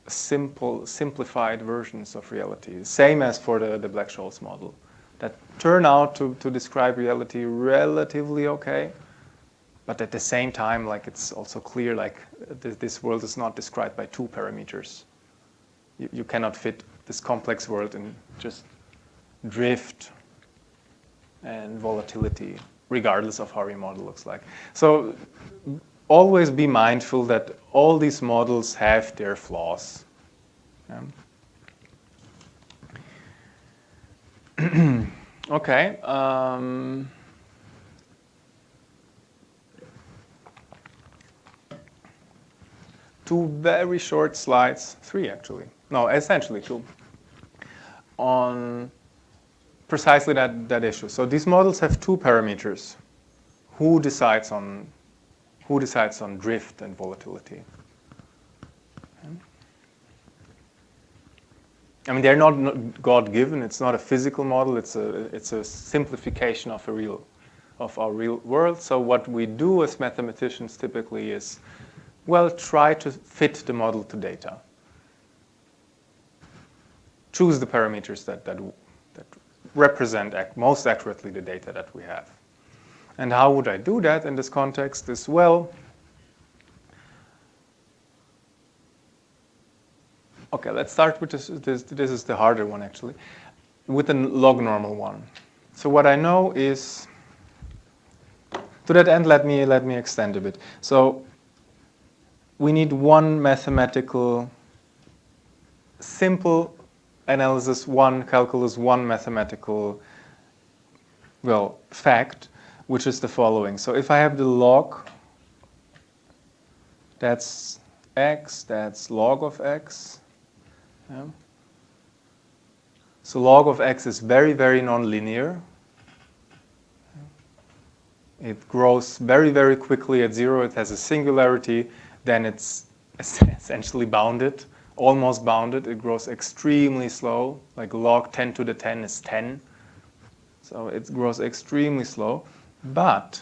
simplified versions of reality, same as for the Black-Scholes model, that turn out to describe reality relatively okay, but at the same time, like it's also clear, like this world is not described by 2 parameters. You cannot fit this complex world in just drift and volatility, regardless of how your model looks like. So always be mindful that all these models have their flaws. Yeah. Okay. 2 very short slides, 3 actually. No, essentially 2, on precisely that issue. So these models have 2 parameters. Who decides on drift and volatility? I mean, they're not God-given. It's not a physical model. It's a simplification of our real world. So what we do as mathematicians typically is, well, try to fit the model to data. Choose the parameters that represent most accurately the data that we have. And how would I do that in this context as well? Okay, let's start with this. This is the harder one, actually, with a log normal one. So what I know is, to that end, let me extend a bit. So we need one mathematical, simple analysis, one calculus, one mathematical, well, fact, which is the following. So if I have the log, that's x, that's log of x. Yeah. So log of x is very, very nonlinear. It grows very, very quickly at 0. It has a singularity. Then it's essentially bounded, almost bounded. It grows extremely slow, like log 10 to the 10 is 10. So it grows extremely slow. But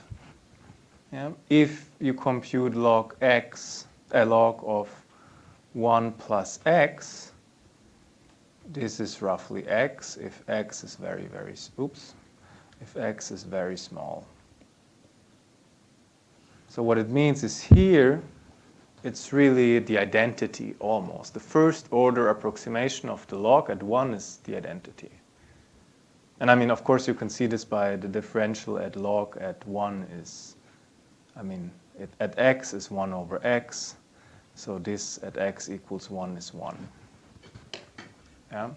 yeah, if you compute log x, a log of 1 plus x, this is roughly x if x is if x is very small. So what it means is here, it's really the identity almost. The first order approximation of the log at 1 is the identity. And I mean, of course, you can see this by the differential at log at 1 is, I mean, at x is 1 over x. So this at x equals 1 is 1. Yeah.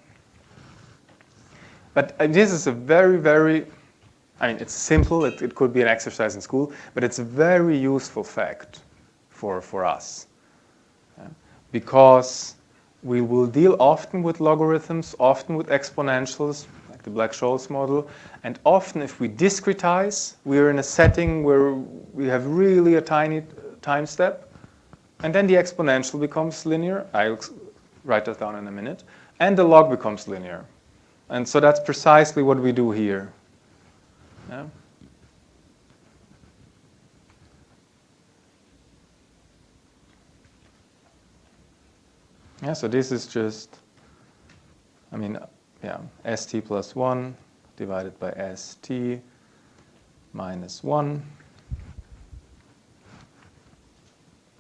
But this is a very, very, I mean, it's simple. It could be an exercise in school, but it's a very useful fact for us. Yeah. Because we will deal often with logarithms, often with exponentials, like the Black-Scholes model, and often if we discretize, we're in a setting where we have really a tiny time step, and then the exponential becomes linear. I'll write that down in a minute. And the log becomes linear. And so that's precisely what we do here. Yeah? Yeah, so this is just, I mean, yeah, st plus 1 divided by st minus 1.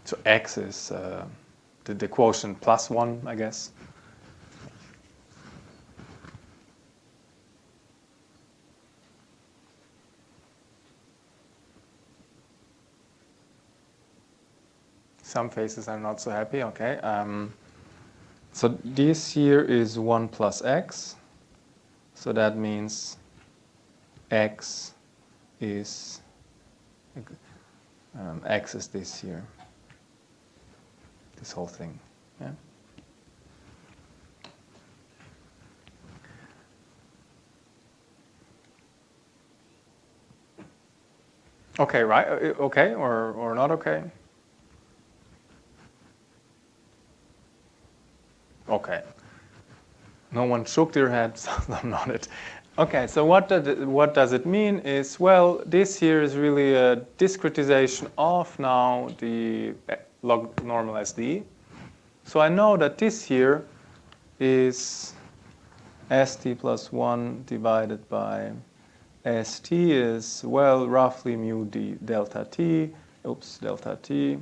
So x is the quotient plus 1, I guess. Some faces are not so happy, okay. So this here is 1 plus x. So that means x is this here. This whole thing, yeah. Okay, right? Okay, or not okay? Okay. No one shook their head, so I'm not it. Okay, so what does it mean is, well, this here is really a discretization of now the log normal SD. So I know that this here is st plus 1 divided by st is, well, roughly mu d delta t, delta t,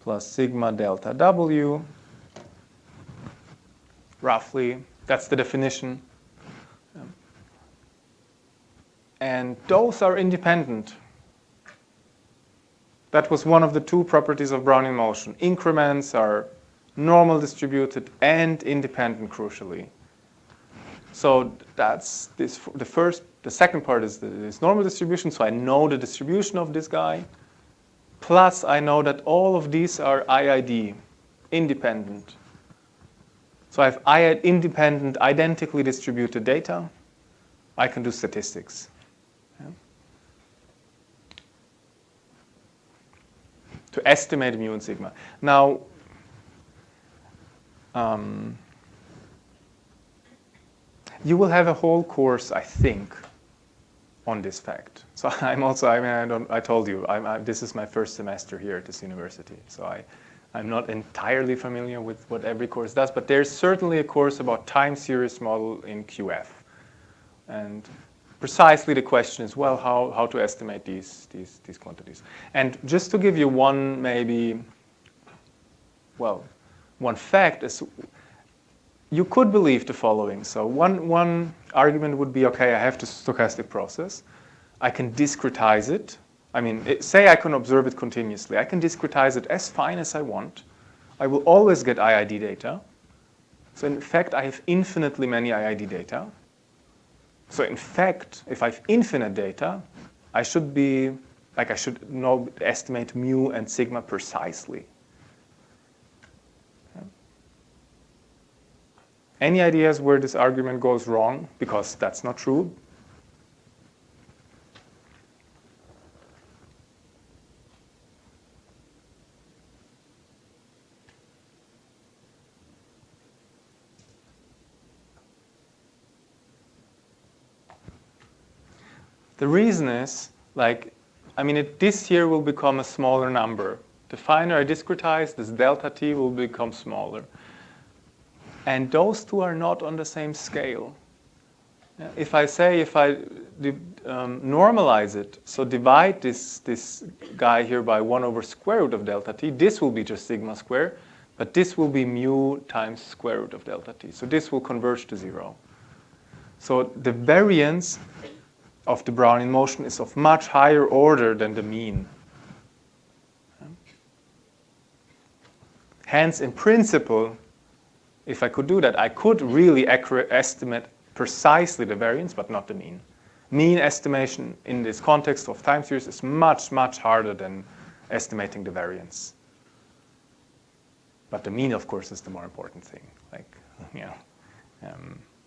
plus sigma delta w, roughly. That's the definition. And those are independent. That was one of the two properties of Brownian motion. Increments are normal distributed and independent, crucially. So that's this. The second part is this normal distribution. So I know the distribution of this guy. Plus, I know that all of these are IID, independent. So I have independent, identically distributed data. I can do statistics. Yeah. To estimate mu and sigma. Now, you will have a whole course, I think, on this fact. So I told you, this is my first semester here at this university. So I'm not entirely familiar with what every course does, but there's certainly a course about time series model in QF. And precisely the question is, well, how to estimate these quantities. And just to give you one fact is, you could believe the following. So one argument would be, okay, I have the stochastic process. I can discretize it. I mean, say I can observe it continuously. I can discretize it as fine as I want. I will always get IID data. So in fact, I have infinitely many IID data. So in fact, if I have infinite data, I should estimate mu and sigma precisely. Any ideas where this argument goes wrong? Because that's not true. The reason is, this here will become a smaller number. The finer I discretize, this delta t will become smaller. And those two are not on the same scale. If I normalize it, so divide this guy here by 1 over square root of delta t, this will be just sigma square, but this will be mu times square root of delta t. So this will converge to 0. So the variance of the Brownian motion is of much higher order than the mean. Hence, in principle, if I could do that, I could really estimate precisely the variance, but not the mean. Mean estimation in this context of time series is much, much harder than estimating the variance. But the mean, of course, is the more important thing. Like, you know,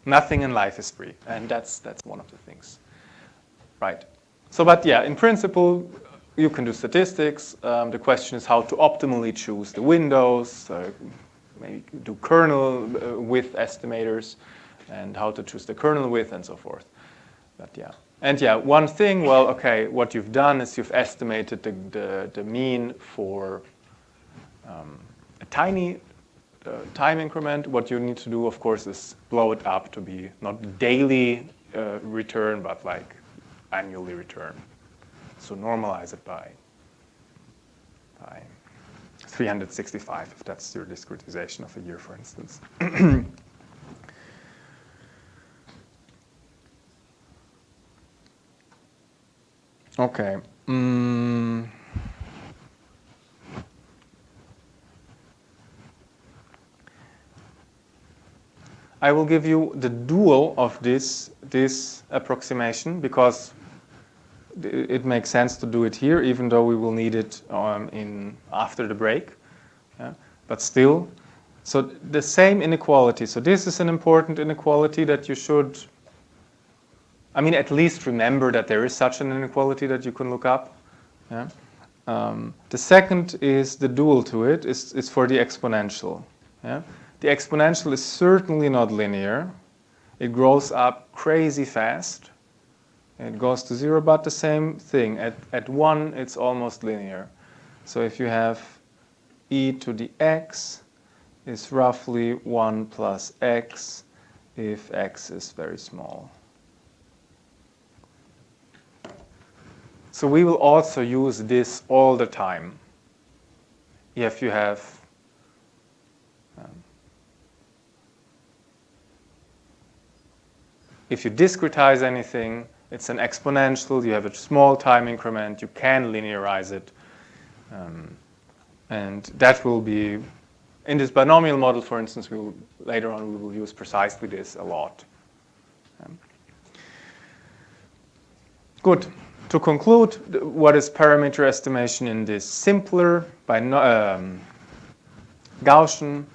nothing in life is free, and that's one of the things. Right. So, but yeah, in principle, you can do statistics. The question is how to optimally choose the windows, maybe do kernel width estimators, and how to choose the kernel width and so forth. But yeah. And yeah, one thing, well, okay, what you've done is you've estimated the mean for a tiny time increment. What you need to do, of course, is blow it up to be not daily return, but like annually return. So normalize it by 365, if that's your discretization of a year, for instance. Okay. I will give you the dual of this approximation because it makes sense to do it here, even though we will need it after the break. Yeah? But still, so the same inequality. So this is an important inequality that you should, I mean, at least remember that there is such an inequality that you can look up. Yeah? The second is the dual to it. It's for the exponential. Yeah? The exponential is certainly not linear. It grows up crazy fast. It goes to 0, but the same thing. At 1, it's almost linear. So if you have e to the x is roughly 1 plus x if x is very small. So we will also use this all the time. If you have if you discretize anything, it's an exponential, you have a small time increment, you can linearize it. And that will be, in this binomial model, for instance, later on we will use precisely this a lot. Good. To conclude, what is parameter estimation in this simpler Gaussian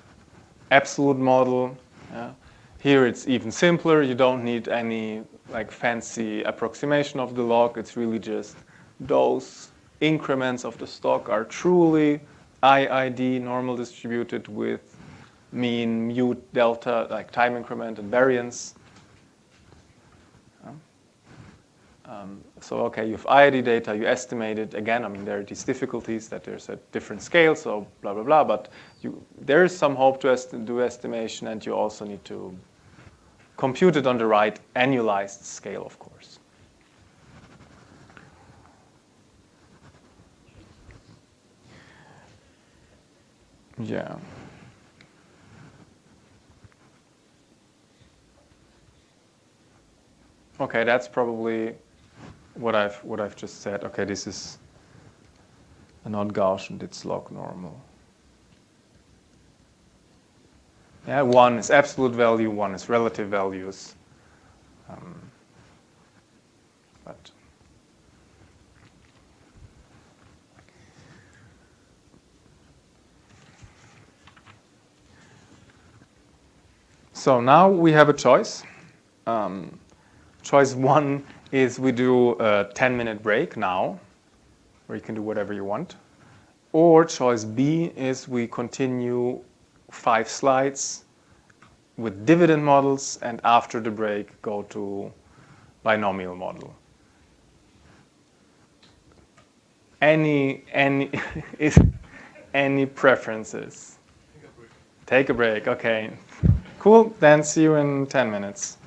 absolute model? Here it's even simpler. You don't need any like fancy approximation of the log. It's really just those increments of the stock are truly IID, normal distributed with mean, mu, delta, like time increment and variance. So okay, you have IID data, you estimate it. Again, I mean, there are these difficulties that there's a different scale, so blah, blah, blah. But there is some hope to do estimation, and you also need to compute it on the right annualized scale, of course. Yeah. Okay, that's probably what I've just said. Okay, this is a non-Gaussian, it's log normal. Yeah, 1 is absolute value, 1 is relative values. But so now we have a choice. Choice 1 is we do a 10-minute break now, where you can do whatever you want. Or choice B is we continue 5 slides with dividend models, and after the break go to binomial model. Any preferences? Take a break. Okay. Cool. Then see you in 10 minutes.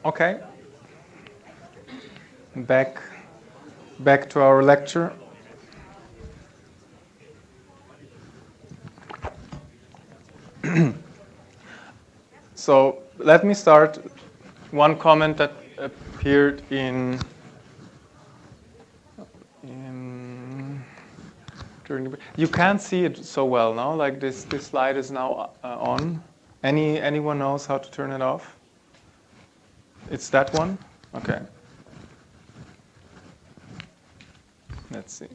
Okay. Back to our lecture. So let me start. One comment that appeared during the, you can't see it so well now. Like this slide is now on. Anyone knows how to turn it off? It's that one. Okay. Let's see.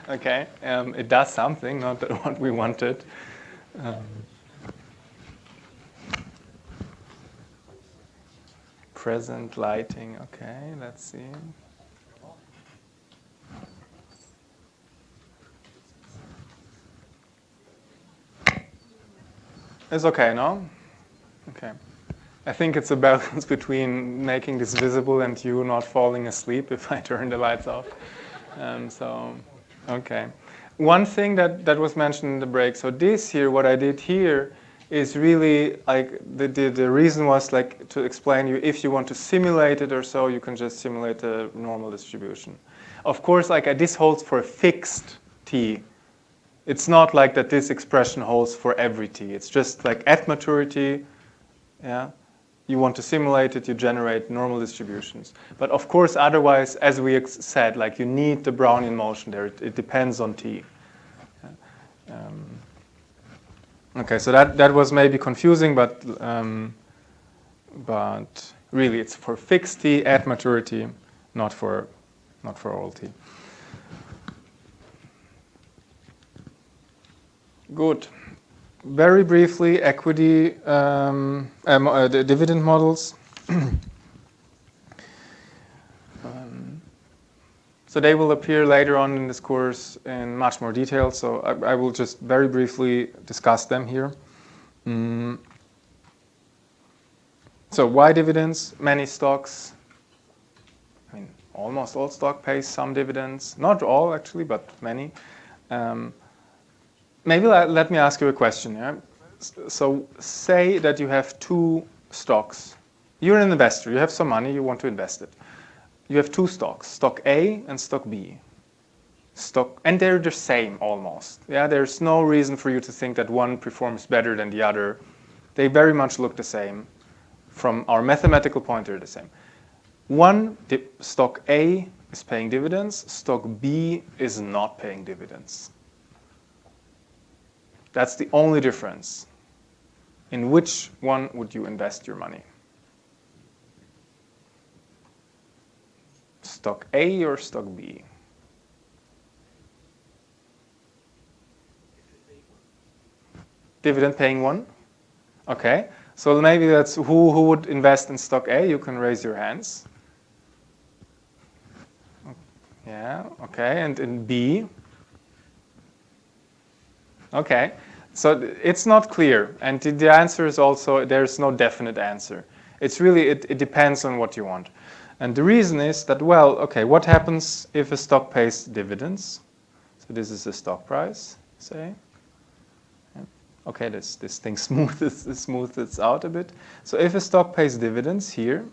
Okay. It does something, not what we wanted. Present lighting. Okay. Let's see. It's okay, no? Okay. I think it's a balance between making this visible and you not falling asleep if I turn the lights off. Okay. One thing that was mentioned in the break, so this here, what I did here, is really like the reason was like to explain you if you want to simulate it or so, you can just simulate the normal distribution. Of course, like this holds for a fixed t. It's not like that this expression holds for every t. It's just like at maturity, yeah, you want to simulate it, you generate normal distributions. But of course, otherwise, as we said, like you need the Brownian motion there. It depends on t. Okay, so that was maybe confusing, but really it's for fixed t at maturity, not for all t. Good. Very briefly, equity, the dividend models. So they will appear later on in this course in much more detail. So I will just very briefly discuss them here. So why dividends? Many stocks. I mean, almost all stock pays some dividends. Not all actually, but many. Maybe let me ask you a question. Yeah? So say that you have two stocks. You're an investor. You have some money. You want to invest it. You have two stocks, stock A and stock B. And they're the same almost. Yeah, there's no reason for you to think that one performs better than the other. They very much look the same. From our mathematical point, they're the same. Stock A is paying dividends. Stock B is not paying dividends. That's the only difference. In which one would you invest your money? Stock A or stock B? Dividend paying one? Okay. So maybe that's who would invest in stock A? You can raise your hands. Yeah, okay. And in B? Okay. So it's not clear. And the answer is also, there's no definite answer. It's really, it depends on what you want. And the reason is that, well, okay, what happens if a stock pays dividends? So this is the stock price, say. Okay, this thing smooths out a bit. So if a stock pays dividends here,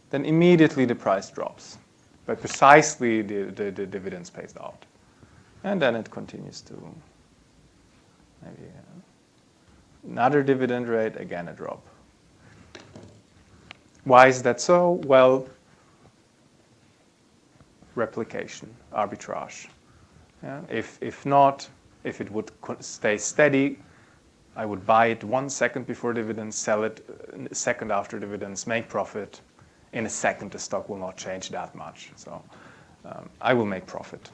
then immediately the price drops. But precisely the dividends pays out. And then it continues to maybe another dividend rate, again a drop. Why is that so? Well, replication, arbitrage. Yeah? If it would stay steady, I would buy it 1 second before dividends, sell it a second after dividends, make profit. In a second, the stock will not change that much. So I will make profit.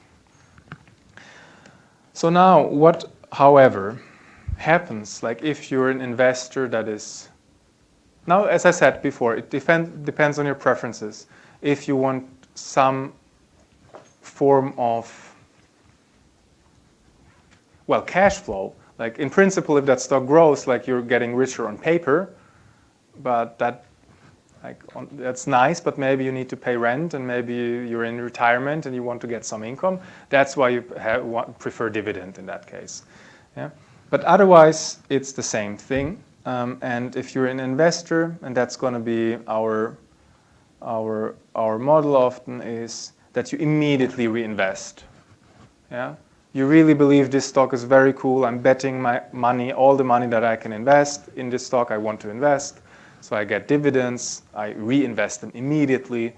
So now, what, however, happens, like if you're an investor that is, now as I said before, it depends on your preferences. If you want some form of, well, cash flow, like in principle, if that stock grows, like you're getting richer on paper, but that's nice, but maybe you need to pay rent and maybe you're in retirement and you want to get some income. That's why you prefer dividend in that case. Yeah? But otherwise, it's the same thing. And if you're an investor, and that's going to be our model often, is that you immediately reinvest. Yeah, you really believe this stock is very cool. I'm betting my money, all the money that I can invest in this stock, I want to invest. So I get dividends, I reinvest them immediately,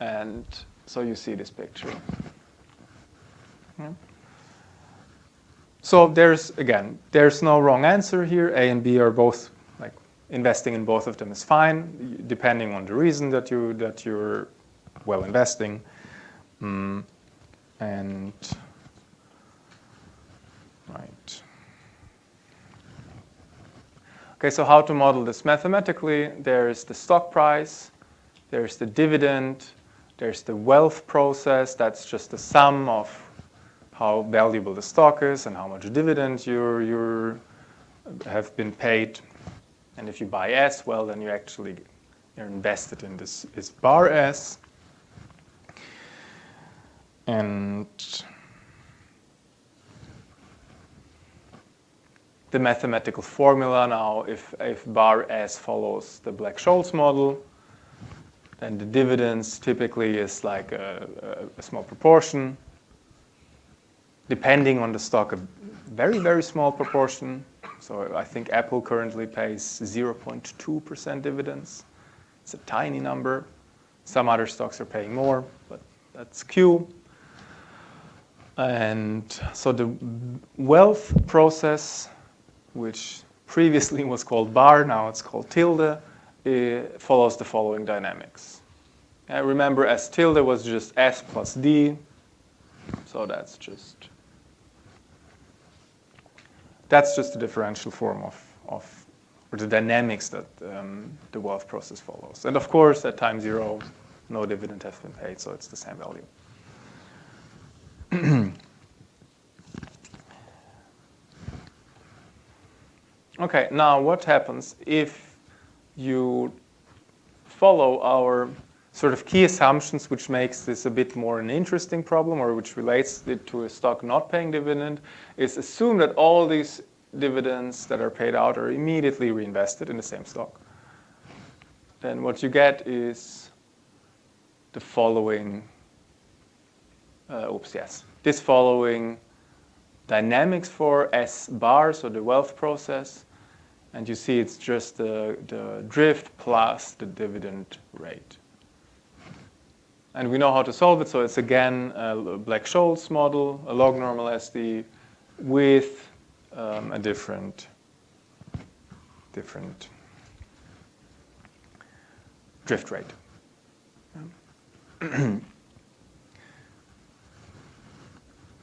and so you see this picture. Yeah. So there's no wrong answer here. A and B are both, like, investing in both of them is fine, depending on the reason that you're well investing. And right. Okay, so how to model this mathematically? There's the stock price, there's the dividend, there's the wealth process. That's just the sum of how valuable the stock is and how much dividend you have been paid. And if you buy S, well, then you're invested in this bar S. And the mathematical formula now, if bar S follows the Black-Scholes model, then the dividends typically is like a small proportion. Depending on the stock, a very, very small proportion. So I think Apple currently pays 0.2% dividends. It's a tiny number. Some other stocks are paying more, but that's Q. And so the wealth process, which previously was called bar, now it's called tilde, it follows the following dynamics. Remember, S tilde was just S plus D, so that's just the differential form or the dynamics that the wealth process follows. And of course, at time 0, no dividend has been paid, so it's the same value. Okay, now what happens if you follow our sort of key assumptions, which makes this a bit more an interesting problem, or which relates it to a stock not paying dividend, is assume that all these dividends that are paid out are immediately reinvested in the same stock. Then what you get is the following, this following dynamics for S bar, so the wealth process. And you see it's just the drift plus the dividend rate. And we know how to solve it, so it's again a Black-Scholes model, a log normal SD with a different drift rate.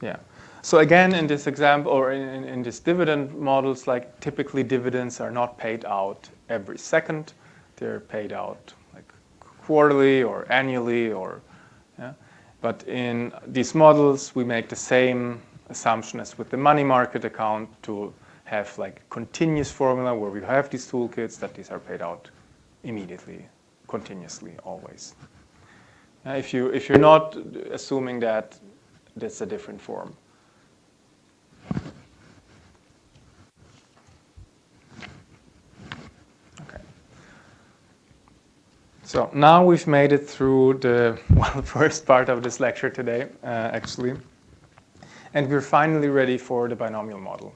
Yeah. So again, in this example, or in this dividend models, like typically dividends are not paid out every second. They're paid out like quarterly or annually, or yeah. But in these models, we make the same assumption as with the money market account to have like continuous formula where we have these toolkits that these are paid out immediately, continuously, always. If you're not assuming that, that's a different form. Okay. So now we've made it through the first part of this lecture today, actually. And we're finally ready for the binomial model.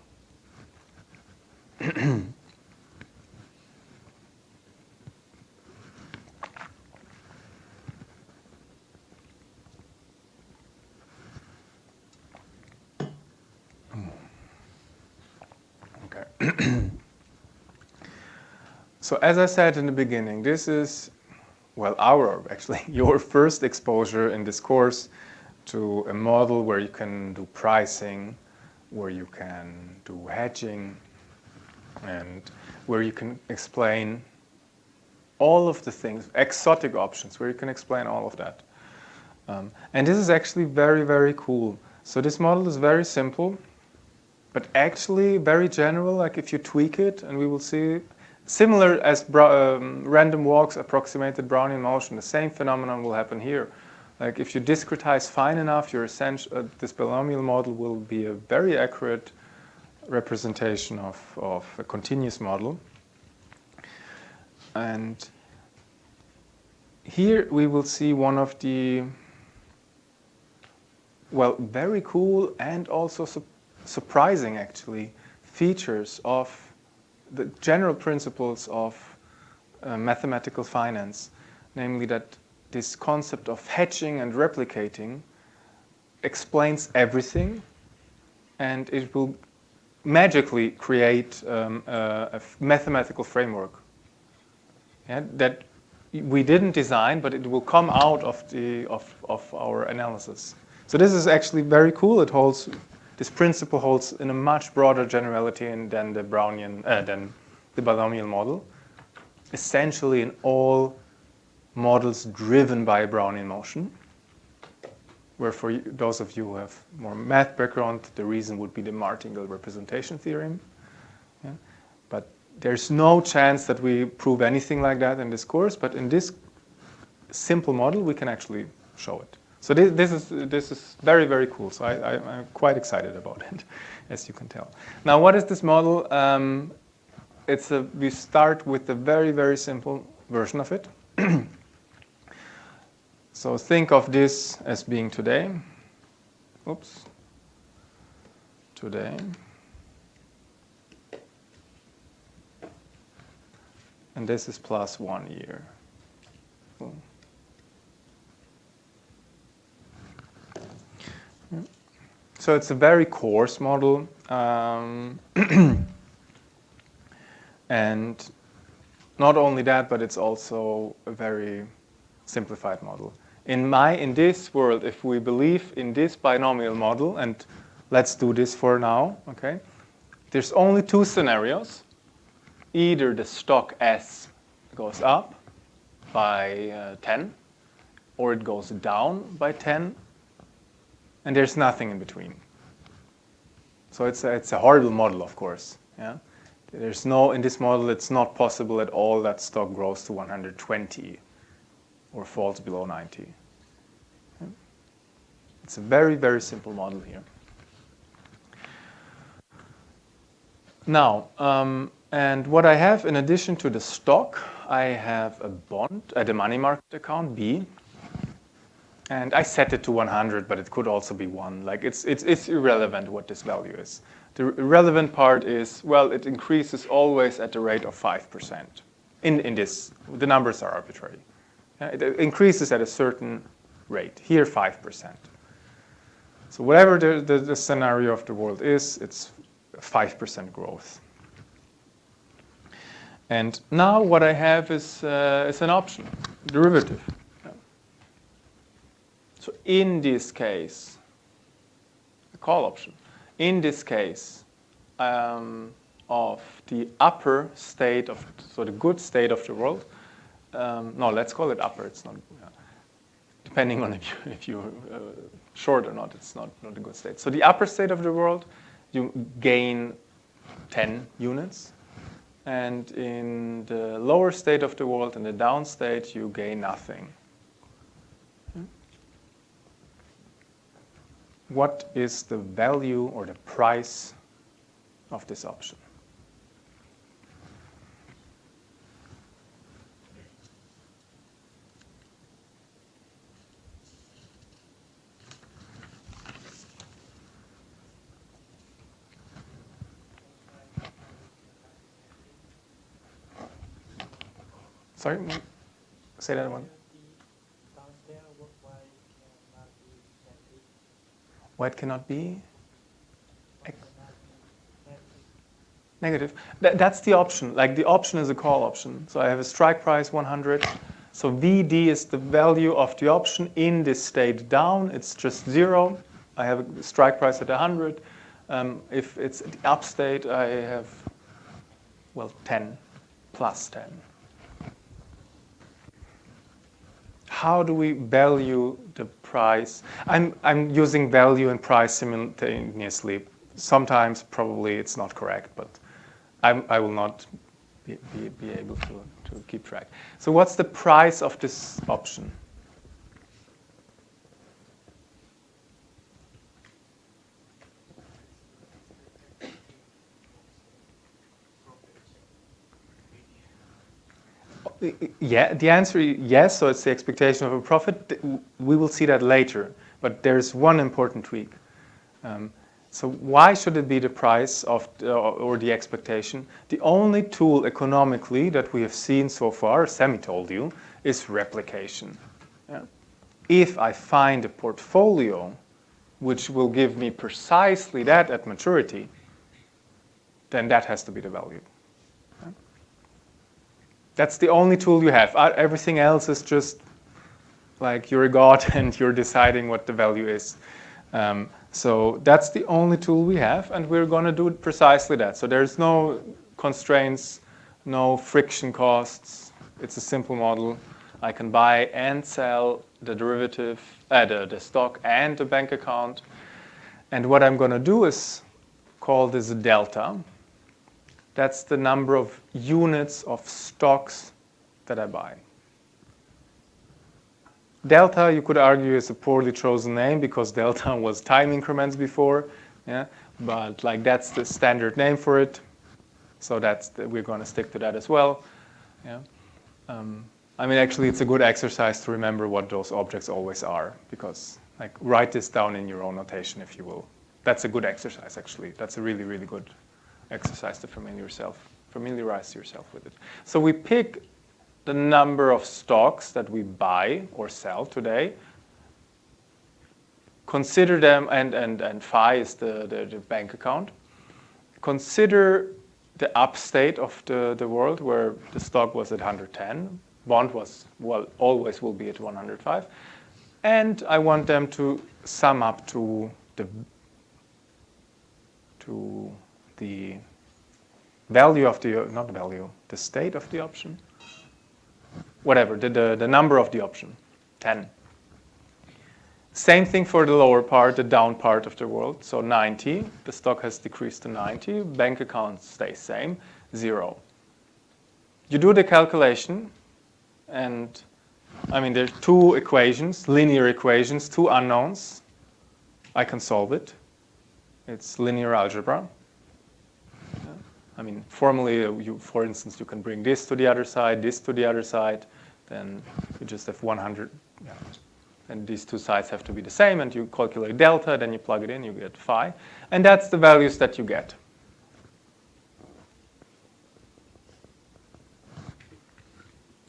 So as I said in the beginning, this is, well, your first exposure in this course to a model where you can do pricing, where you can do hedging, and where you can explain all of the things, exotic options, where you can explain all of that. And this is actually very, very cool. So this model is very simple, but actually very general. Like if you tweak it, and we will see, similar as random walks approximated Brownian motion, the same phenomenon will happen here. Like if you discretize fine enough, this binomial model will be a very accurate representation of a continuous model. And here we will see one of the, well, very cool and also surprising, actually, features of the general principles of mathematical finance, namely that this concept of hedging and replicating explains everything, and it will magically create a mathematical framework, yeah, that we didn't design, but it will come out of our analysis. So this is actually very cool. It holds, this principle holds in a much broader generality than the Brownian, than the binomial model. Essentially, in all models driven by a Brownian motion, where for those of you who have more math background, the reason would be the martingale representation theorem. Yeah? But there's no chance that we prove anything like that in this course, but in this simple model, we can actually show it. So this is very, very cool. So I'm quite excited about it, as you can tell. Now, what is this model? We start with a very, very simple version of it. So think of this as being today. Oops. Today. And this is plus 1 year. Cool. So it's a very coarse model. And not only that, but it's also a very simplified model. In this world, if we believe in this binomial model, and let's do this for now, okay? There's only two scenarios. Either the stock S goes up by 10, or it goes down by 10, and there's nothing in between. So it's a horrible model, of course. Yeah? There's no, in this model, it's not possible at all that stock grows to 120 or falls below 90. Yeah? It's a very, very simple model here. Now, and what I have in addition to the stock, I have a bond, the money market account, B. And I set it to 100, but it could also be 1. Like it's irrelevant what this value is. The relevant part is, well, it increases always at the rate of 5%. In this, the numbers are arbitrary. It increases at a certain rate. Here, 5%. So whatever the scenario of the world is, it's 5% growth. And now what I have is an option, derivative. So in this case, a call option. In this case, of the upper state of, so the good state of the world, no, let's call it upper. It's not, depending on if you're short or not, it's not a good state. So the upper state of the world, you gain 10 units. And in the lower state of the world, in the down state, you gain nothing. What is the value or the price of this option? Sorry, say that one. Why it cannot be? Negative. That's the option. Like the option is a call option. So I have a strike price 100. So VD is the value of the option in this state down. It's just 0. I have a strike price at 100. If it's the up state, I have, well, 10 plus 10. How do we value the price? I'm using value and price simultaneously. Sometimes probably it's not correct, but I will not be able to keep track. So what's the price of this option? Yeah, the answer yes. So it's the expectation of a profit. We will see that later. But there's one important tweak. So why should it be the price of or the expectation? The only tool economically that we have seen so far, Sammy told you, is replication. Yeah. If I find a portfolio which will give me precisely that at maturity, then that has to be the value. Yeah. That's the only tool you have. Everything else is just like you're a god and you're deciding what the value is. So that's the only tool we have, and we're going to do precisely that. So there's no constraints, no friction costs. It's a simple model. I can buy and sell the derivative, the stock and the bank account. And what I'm going to do is call this a delta. That's the number of units of stocks that I buy. Delta, you could argue, is a poorly chosen name because delta was time increments before, yeah. But like that's the standard name for it, so we're going to stick to that as well, yeah. I mean, actually, it's a good exercise to remember what those objects always are, because like write this down in your own notation, if you will. That's a good exercise, actually. That's a really, really good exercise to familiarize yourself with it. So we pick the number of stocks that we buy or sell today. Consider them, and phi is the bank account. Consider the upstate of the world where the stock was at 110. Bond was, well, always will be at 105. And I want them to sum up to the value of the, not value, the state of the option. Whatever, the number of the option, 10. Same thing for the lower part, the down part of the world. So 90, the stock has decreased to 90, bank account stays same, 0. You do the calculation, and I mean, there's two equations, linear equations, two unknowns. I can solve it. It's linear algebra. I mean, formally, for instance, you can bring this to the other side, this to the other side, then you just have 100, yeah. And these two sides have to be the same, and you calculate delta, then you plug it in, you get phi, and that's the values that you get.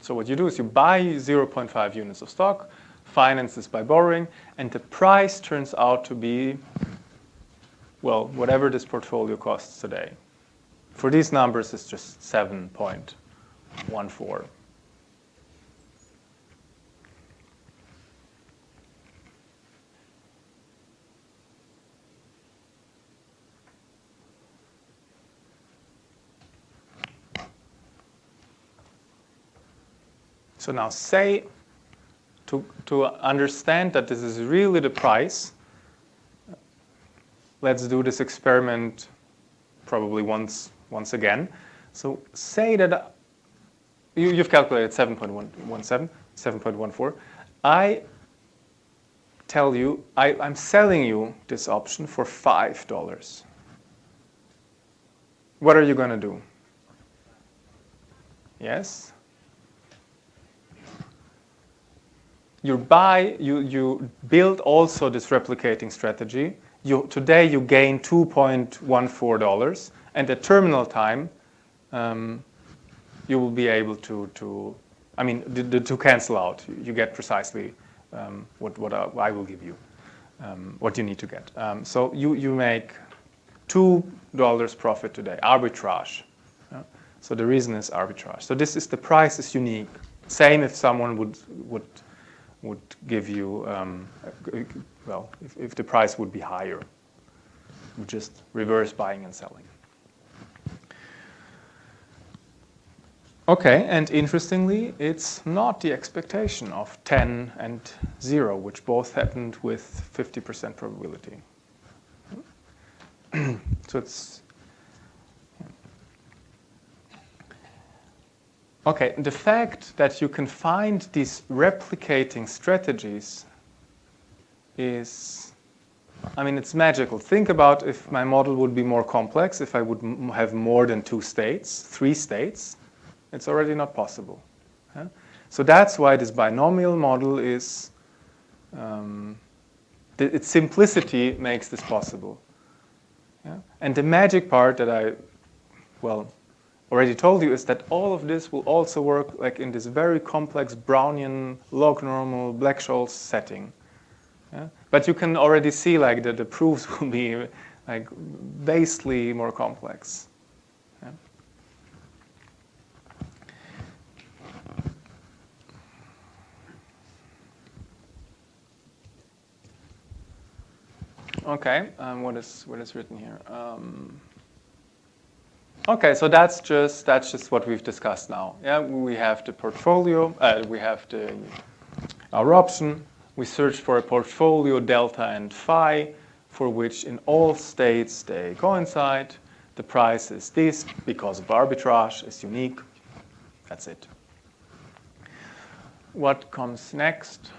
So what you do is you buy 0.5 units of stock, finance this by borrowing, and the price turns out to be, well, whatever this portfolio costs today. For these numbers, it's just 7.14. So now say, to understand that this is really the price, let's do this experiment probably once again. So say that you've calculated 7.17, 7.14. I tell you, I'm selling you this option for $5. What are you going to do? Yes? You build also this replicating strategy. Today you gain $2.14, and at terminal time, you will be able to I mean, the two cancel out. You get precisely what I will give you, what you need to get. So you make $2 profit today, arbitrage. Yeah? So the reason is arbitrage. So this is the price is unique. Same if someone would give you, well, if the price would be higher. You just reverse buying and selling. Okay, and interestingly, it's not the expectation of 10 and 0, which both happened with 50% probability. So it's... Okay, the fact that you can find these replicating strategies is, I mean, it's magical. Think about if my model would be more complex, if I would have more than 2 states, 3 states. It's already not possible. Yeah? So that's why this binomial model is, its simplicity makes this possible. Yeah? And the magic part that I, already told you is that all of this will also work like in this very complex Brownian log normal Black-Scholes setting. Yeah? But you can already see like that the proofs will be like vastly more complex. Yeah? Okay, what is written here? Okay, so that's just what we've discussed now. Yeah, we have the portfolio, we have our option. We search for a portfolio delta and phi, for which in all states they coincide. The price is this because of arbitrage. It's unique. That's it. What comes next?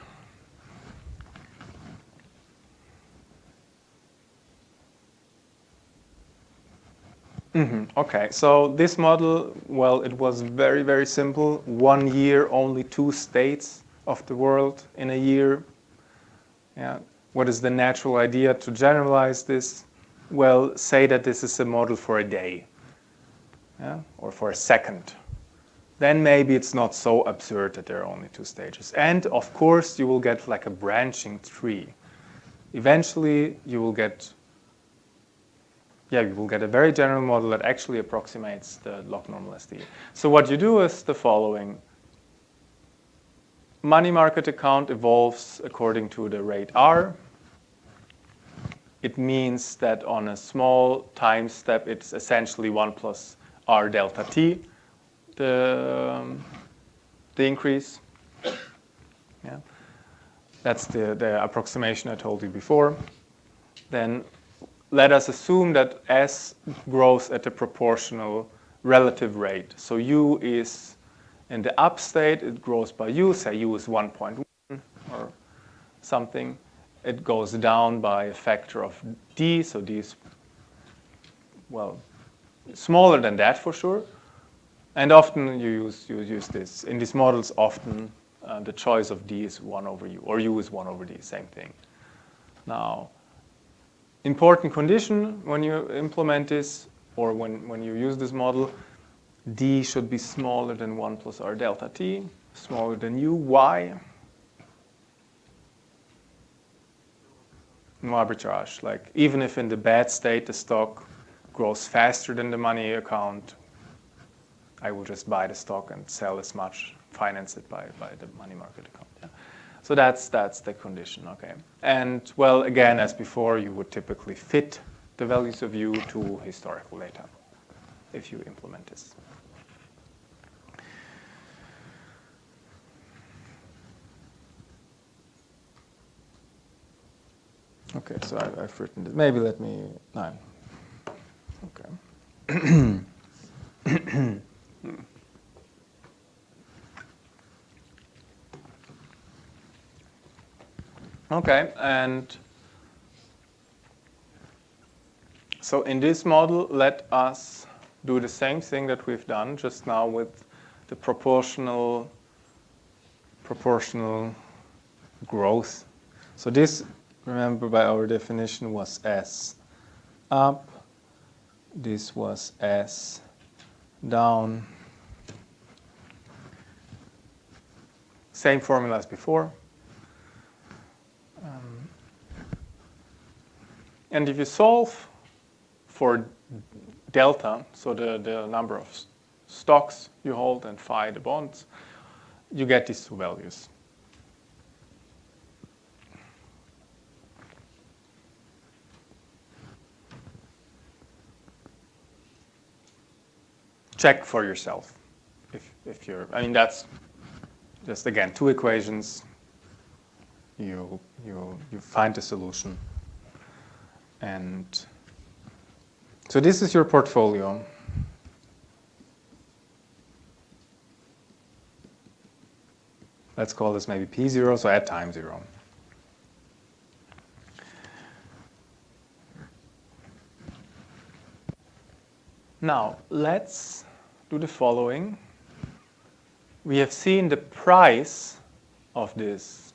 Okay, so this model, well, it was very, very simple. 1 year, only 2 states of the world in a year. Yeah. What is the natural idea to generalize this? Well, say that this is a model for a day, yeah, or for a second. Then maybe it's not so absurd that there are only 2 stages. And of course, you will get like a branching tree. Eventually, you will get a very general model that actually approximates the log normal SD. So what you do is the following. Money market account evolves according to the rate R. It means that on a small time step, it's essentially 1 plus R delta T, the increase. Yeah. That's the approximation I told you before. Then let us assume that S grows at a proportional relative rate. So U is in the up state, it grows by U, say U is 1.1 or something. It goes down by a factor of D, so D is, well, smaller than that for sure. And often you use this. In these models, often the choice of D is 1 over U, or U is 1 over D, same thing. Now, important condition when you implement this, or when you use this model, D should be smaller than 1 plus R delta T, smaller than U. Why? No arbitrage. Like, even if in the bad state the stock grows faster than the money account, I will just buy the stock and sell as much, finance it by the money market account. Yeah. So that's the condition, okay. And well, again, as before, you would typically fit the values of U to historical data if you implement this. Okay, so I've written this. Maybe let me, no. Okay. Okay, and so in this model, let us do the same thing that we've done just now with the proportional growth. So this, remember by our definition, was S up. This was S down. Same formula as before. And if you solve for delta, so the number of stocks you hold and phi the bonds, you get these 2 values. Check for yourself. If you're, I mean, that's just again 2 equations. You find the solution. And so this is your portfolio. Let's call this maybe P0, so at time 0. Now, let's do the following. we have seen the price of this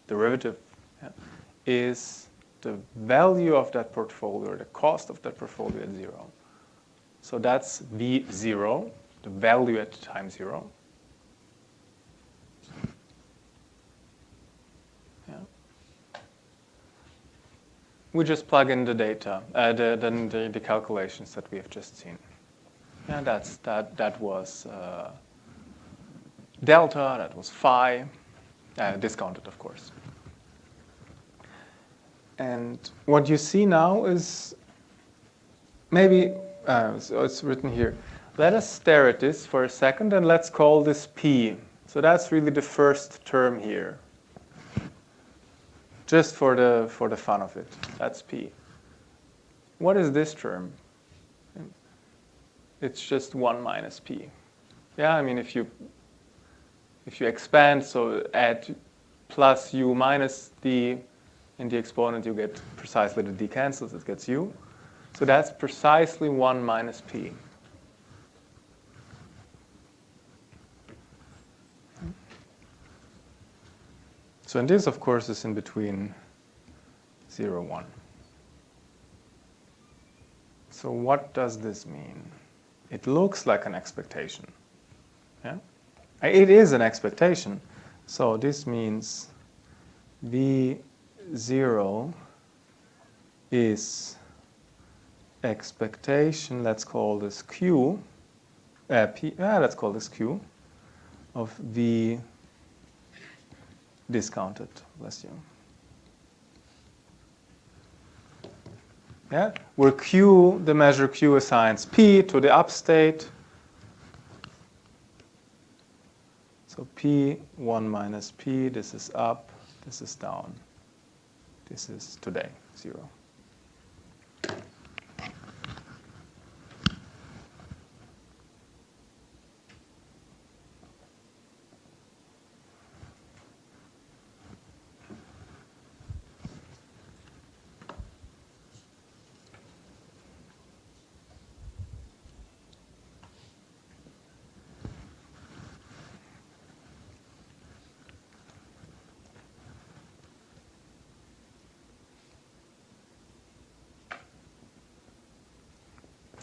derivative is the value of that portfolio, the cost of that portfolio at 0. So that's V0, the value at time 0. Yeah. We just plug in the data, the calculations that we have just seen. And that was delta, that was phi, discounted, of course. And what you see now is maybe, so it's written here. Let us stare at this for a second and let's call this P. So that's really the first term here. Just for the fun of it, that's P. What is this term? It's just 1 minus P. Yeah, I mean, if you expand, so add plus u minus d in the exponent, you get precisely the d cancels, it gets u. So that's precisely 1 minus p. So and this, of course, is in between 0, 1. So what does this mean? It looks like an expectation. Yeah? It is an expectation. So this means V0 is expectation, let's call this Q, let's call this Q, of V discounted, bless you. Yeah, where Q, the measure Q assigns P to the up state. So P, 1 minus P, this is up, this is down. This is today, 0.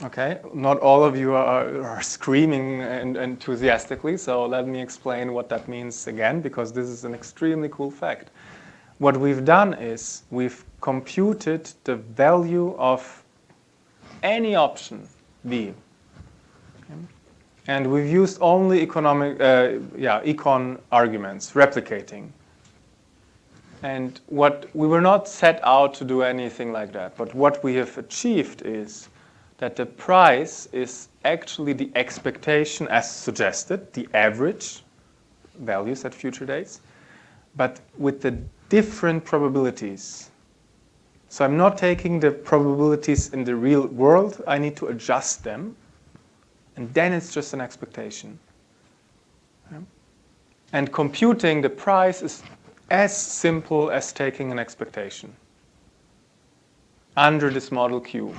Okay, not all of you are screaming enthusiastically, so let me explain what that means again, because this is an extremely cool fact. What we've done is we've computed the value of any option V. Okay. And we've used only econ arguments, replicating. And what we were not set out to do anything like that, but what we have achieved is that the price is actually the expectation as suggested, the average values at future dates, but with the different probabilities. So I'm not taking the probabilities in the real world, I need to adjust them, and then it's just an expectation. Okay. And computing the price is as simple as taking an expectation under this model Q.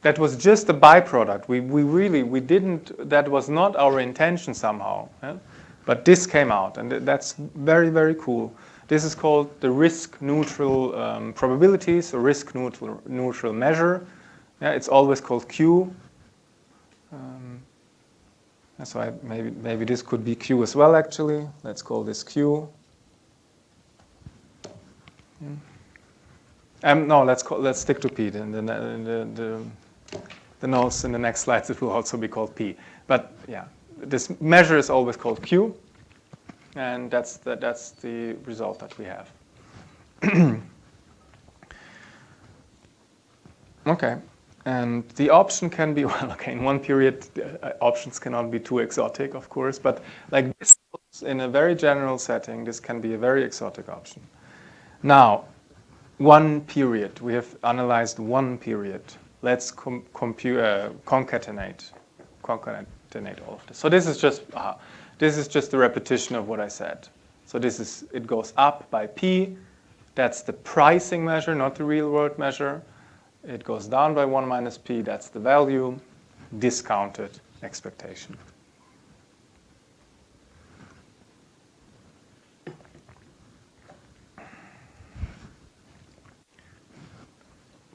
That was just a byproduct. We didn't, that was not our intention somehow. Yeah? But this came out, and that's very, very cool. This is called the risk-neutral probabilities, or risk-neutral measure. Yeah, it's always called Q. So maybe this could be Q as well, actually. Let's call this Q. No, let's stick to P. The notes in the next slides, it will also be called P. But yeah, this measure is always called Q, and that's the result that we have. Okay, and the option can be, well, okay, in one period, options cannot be too exotic, of course, but like this, in a very general setting, this can be a very exotic option. Now, one period, we have analyzed one period. Let's concatenate all of this. So this is just the repetition of what I said. So it goes up by P. That's the pricing measure, not the real world measure. It goes down by 1 minus P. That's the value, discounted expectation.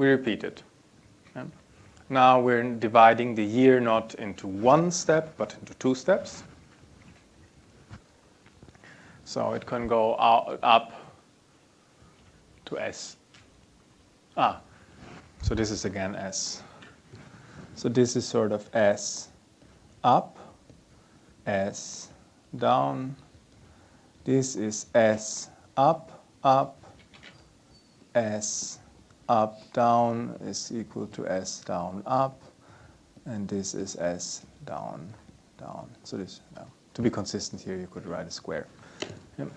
we repeat it. Yeah. Now we're dividing the year not into one step, but into two steps. So it can go up to S. So this is again S. So this is sort of S up, S down. This is S up, up, S up, down is equal to S down, up, and this is S down, down. So this, to be consistent here, you could write a square. Yep.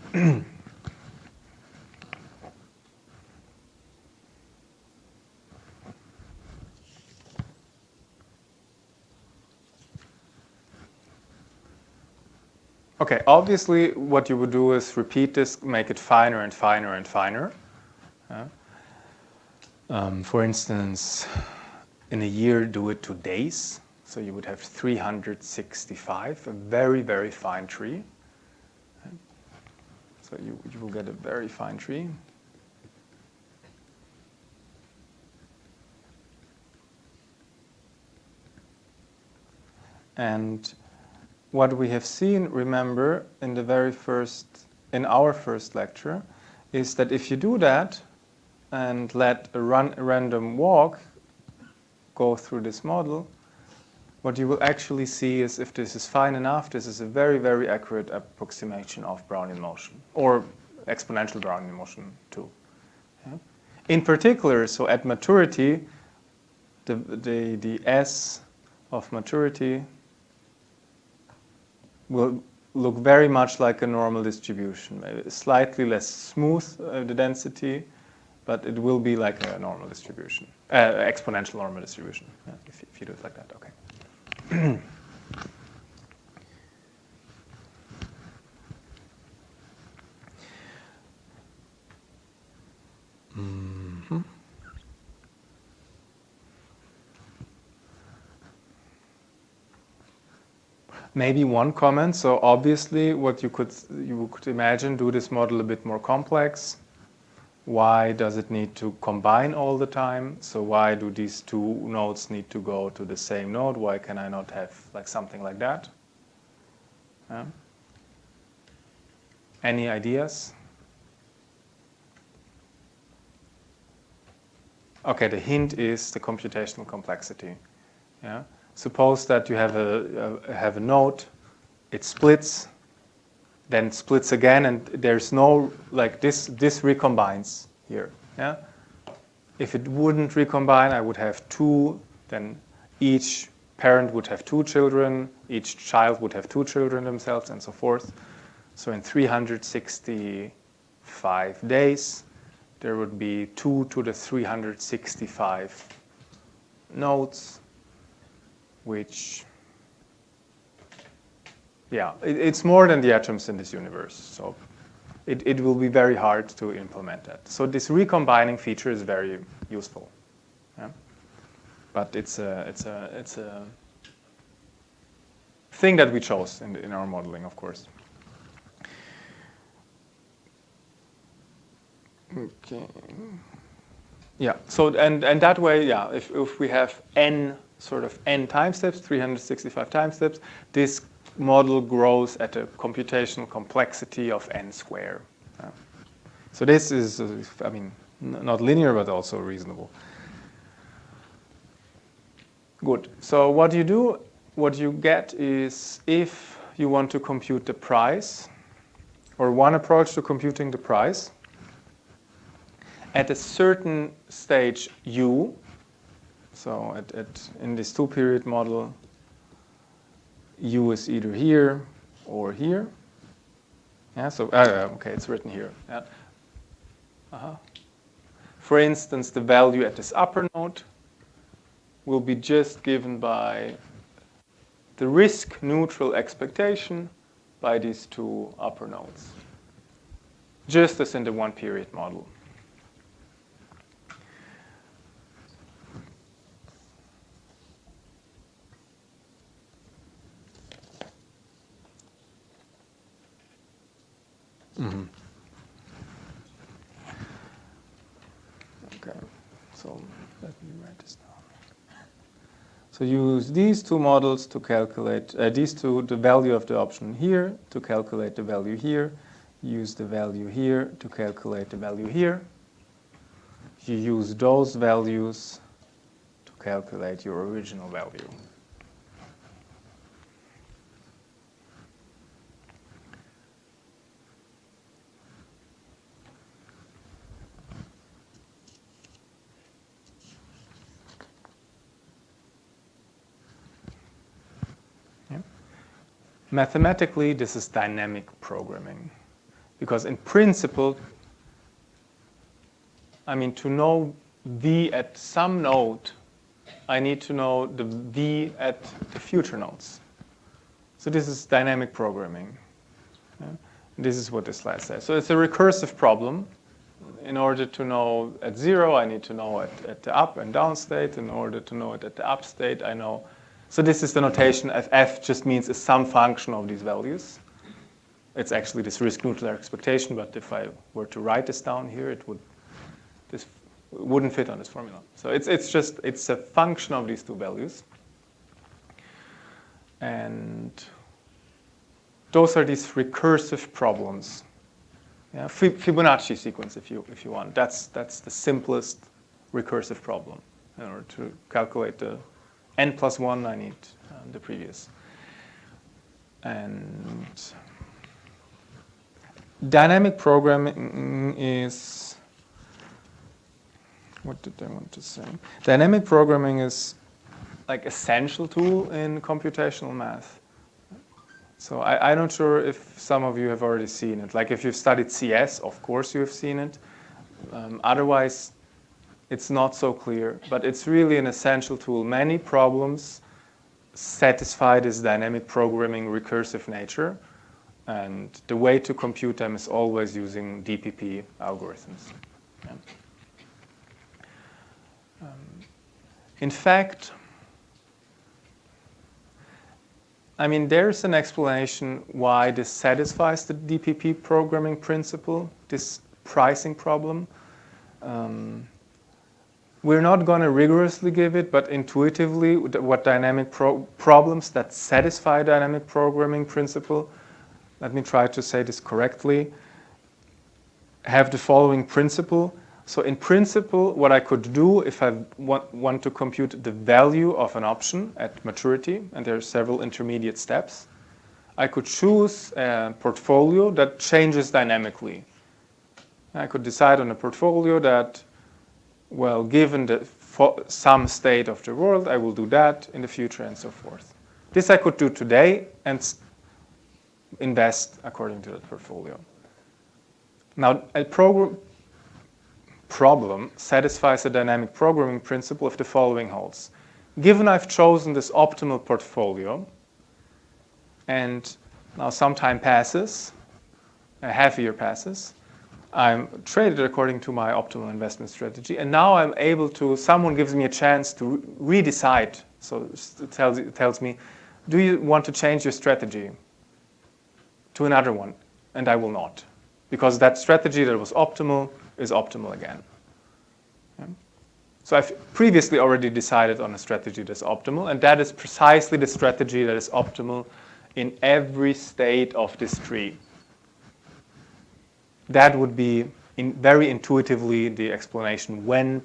Okay, obviously what you would do is repeat this, make it finer and finer and finer. For instance, in a year, do it to days. So you would have 365, a very, very fine tree. So you will get a very fine tree. And what we have seen, remember, in our first lecture, is that if you do that and let a random walk go through this model, what you will actually see is, if this is fine enough, this is a very, very accurate approximation of Brownian motion, or exponential Brownian motion too. Yeah? In particular, so at maturity, the S of maturity will look very much like a normal distribution, maybe slightly less smooth, the density, but it will be like a normal distribution, exponential normal distribution, yeah, if you do it like that, okay. Mm-hmm. Maybe one comment. So obviously, what you could imagine, do this model a bit more complex. Why does it need to combine all the time? So why do these two nodes need to go to the same node? Why can I not have like something like that? Any ideas? Okay, the hint is the computational complexity. Yeah. Suppose that you have a node, it splits, then splits again, and there's no, like this recombines here. Yeah? If it wouldn't recombine, I would have two, then each parent would have two children, each child would have two children themselves, and so forth. So in 365 days, there would be 2 to the 365 nodes, which, yeah, it's more than the atoms in this universe. So it will be very hard to implement that. So this recombining feature is very useful. Yeah? But it's a thing that we chose in our modeling, of course. Okay. Yeah. So and that way, yeah, if we have n sort of n time steps, 365 time steps, this model grows at a computational complexity of n squared. So this is, I mean, not linear, but also reasonable. Good. So what you do, what you get is, if you want to compute the price, or one approach to computing the price, at a certain stage u, so in this two-period model, u is either here or here. Yeah, so okay, it's written here. Yeah. For instance, the value at this upper node will be just given by the risk-neutral expectation by these two upper nodes, just as in the one-period model. Mm-hmm. Okay, So let me write this down. So use these two models to calculate, the value of the option here to calculate the value here. Use the value here to calculate the value here. You use those values to calculate your original value. Mathematically, this is dynamic programming. Because in principle, I mean, to know V at some node, I need to know the V at the future nodes. So this is dynamic programming. Yeah? This is what this slide says. So it's a recursive problem. In order to know at 0, I need to know at the up and down state. In order to know it at the up state, I know. So this is the notation. F just means a sum function of these values. It's actually this risk neutral expectation, but if I were to write this down here, this wouldn't fit on this formula. So it's a function of these two values. And those are these recursive problems. Yeah, Fibonacci sequence, if you want. That's the simplest recursive problem. In order to calculate the n+1, I need the previous. And dynamic programming is, what did I want to say? Dynamic programming is like essential tool in computational math. So I'm not sure if some of you have already seen it. Like if you've studied CS, of course you have seen it. Otherwise, it's not so clear, but it's really an essential tool. Many problems satisfy this dynamic programming recursive nature, and the way to compute them is always using DPP algorithms. Yeah. In fact, I mean, there's an explanation why this satisfies the DPP programming principle, this pricing problem. We're not going to rigorously give it, but intuitively, what dynamic problems that satisfy dynamic programming principle, let me try to say this correctly, have the following principle. So in principle, what I could do if I want to compute the value of an option at maturity, and there are several intermediate steps, I could choose a portfolio that changes dynamically. I could decide on a portfolio that, well, given some state of the world, I will do that in the future and so forth. This I could do today and invest according to that portfolio. Now, a problem satisfies a dynamic programming principle if the following holds. Given I've chosen this optimal portfolio, and now some time passes, a half year passes, I'm traded according to my optimal investment strategy, and now I'm able to, someone gives me a chance to redecide. So it tells me, do you want to change your strategy to another one? And I will not, because that strategy that was optimal is optimal again. Yeah? So I've previously already decided on a strategy that's optimal, and that is precisely the strategy that is optimal in every state of this tree. That would be very intuitively the explanation when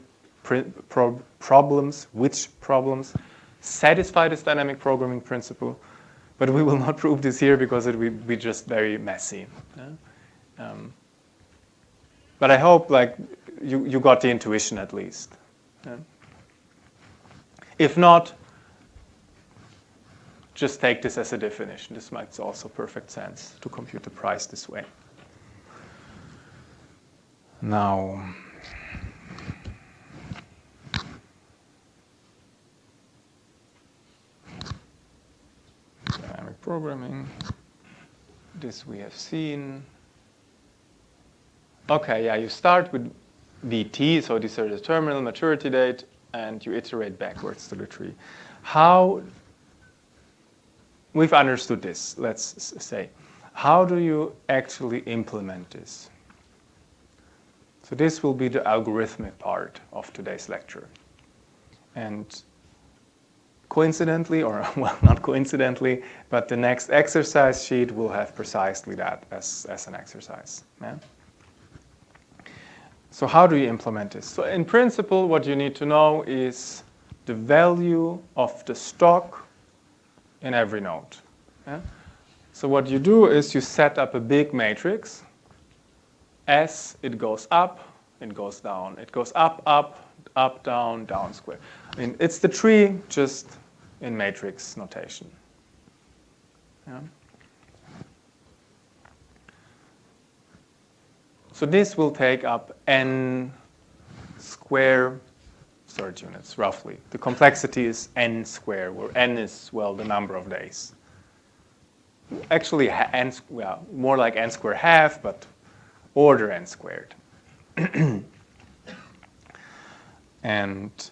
which problems satisfy this dynamic programming principle, but we will not prove this here because it will be just very messy. Yeah? But I hope you got the intuition at least. Yeah? If not, just take this as a definition. This makes also perfect sense to compute the price this way. Now, dynamic programming, this we have seen. Okay, yeah, you start with VT, so these are the terminal maturity date, and you iterate backwards to the tree. How, we've understood this, let's say. How do you actually implement this? So this will be the algorithmic part of today's lecture. And coincidentally, or well, not coincidentally, but the next exercise sheet will have precisely that as an exercise. Yeah? So how do you implement this? So in principle, what you need to know is the value of the stock in every node. Yeah? So what you do is you set up a big matrix. As it goes up, it goes down. It goes up, up, up, down, down square. I mean, it's the tree just in matrix notation. Yeah? So this will take up n square storage units, roughly. The complexity is n square, where n is, well, the number of days. Actually, n, well, more like n square half, but order n squared. And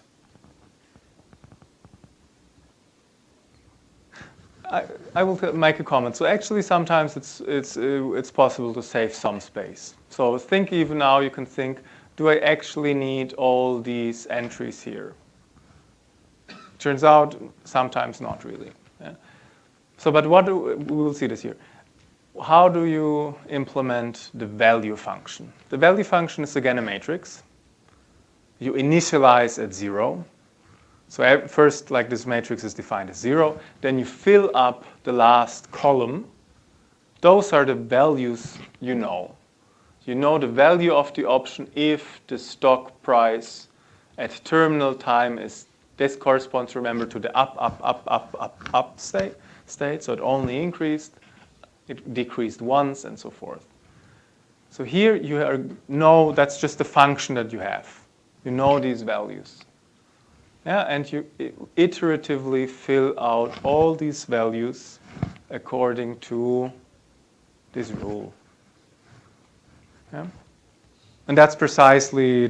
I will make a comment. So actually, sometimes it's possible to save some space. So think even now. You can think, do I actually need all these entries here? Turns out, sometimes not really. Yeah? So, but we will see this here. How do you implement the value function? The value function is again a matrix. You initialize at 0. So first, like this matrix is defined as 0. Then you fill up the last column. Those are the values you know. You know the value of the option if the stock price at terminal time is, this corresponds, remember, to the up state. So it only increased, it decreased once, and so forth. So here you know that's just the function that you have. You know these values. Yeah, and you iteratively fill out all these values according to this rule. Yeah? And that's precisely.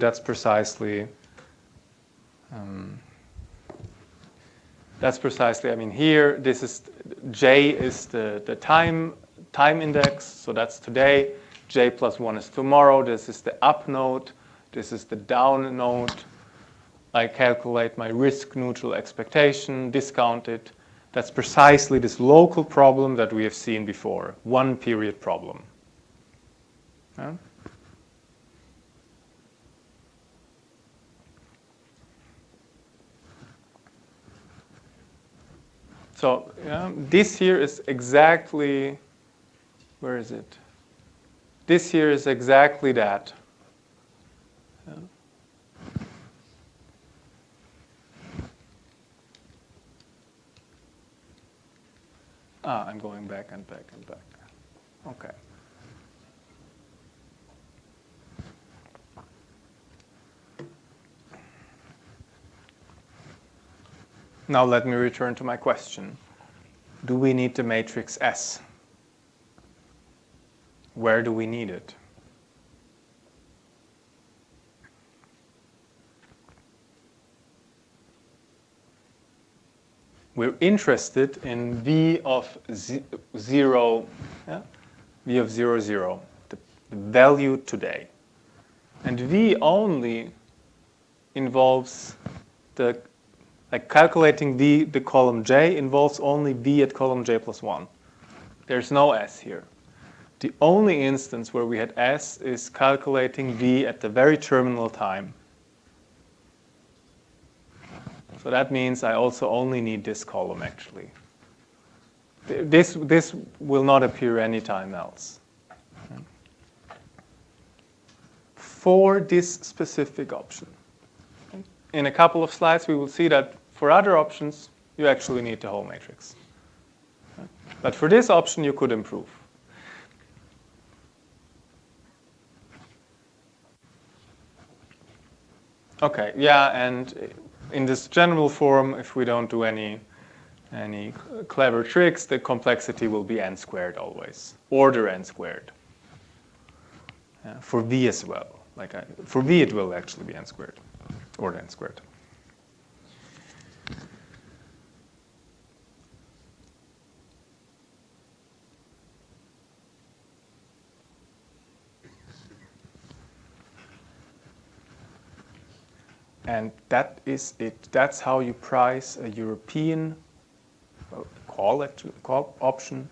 I mean, here this is J is the time index. So that's today. J plus 1 is tomorrow. This is the up node. This is the down node. I calculate my risk neutral expectation, discount it. That's precisely this local problem that we have seen before, one period problem. Yeah? So this here is exactly, where is it? This here is exactly that. Yeah. I'm going back and back and back. Okay. Now let me return to my question. Do we need the matrix S? Where do we need it? We're interested in V of 0, yeah? V of 0, 0, the value today. And V only involves like calculating V, the column J, involves only V at column J plus 1. There's no S here. The only instance where we had S is calculating V at the very terminal time. So that means I also only need this column, actually. This will not appear anytime else. For this specific option. In a couple of slides, we will see that for other options, you actually need the whole matrix. But for this option, you could improve. Okay, yeah, and in this general form, if we don't do any clever tricks, the complexity will be n squared always, order n squared. For V as well. For V, it will actually be n squared, order n squared. And that is it. That's how you price a European call option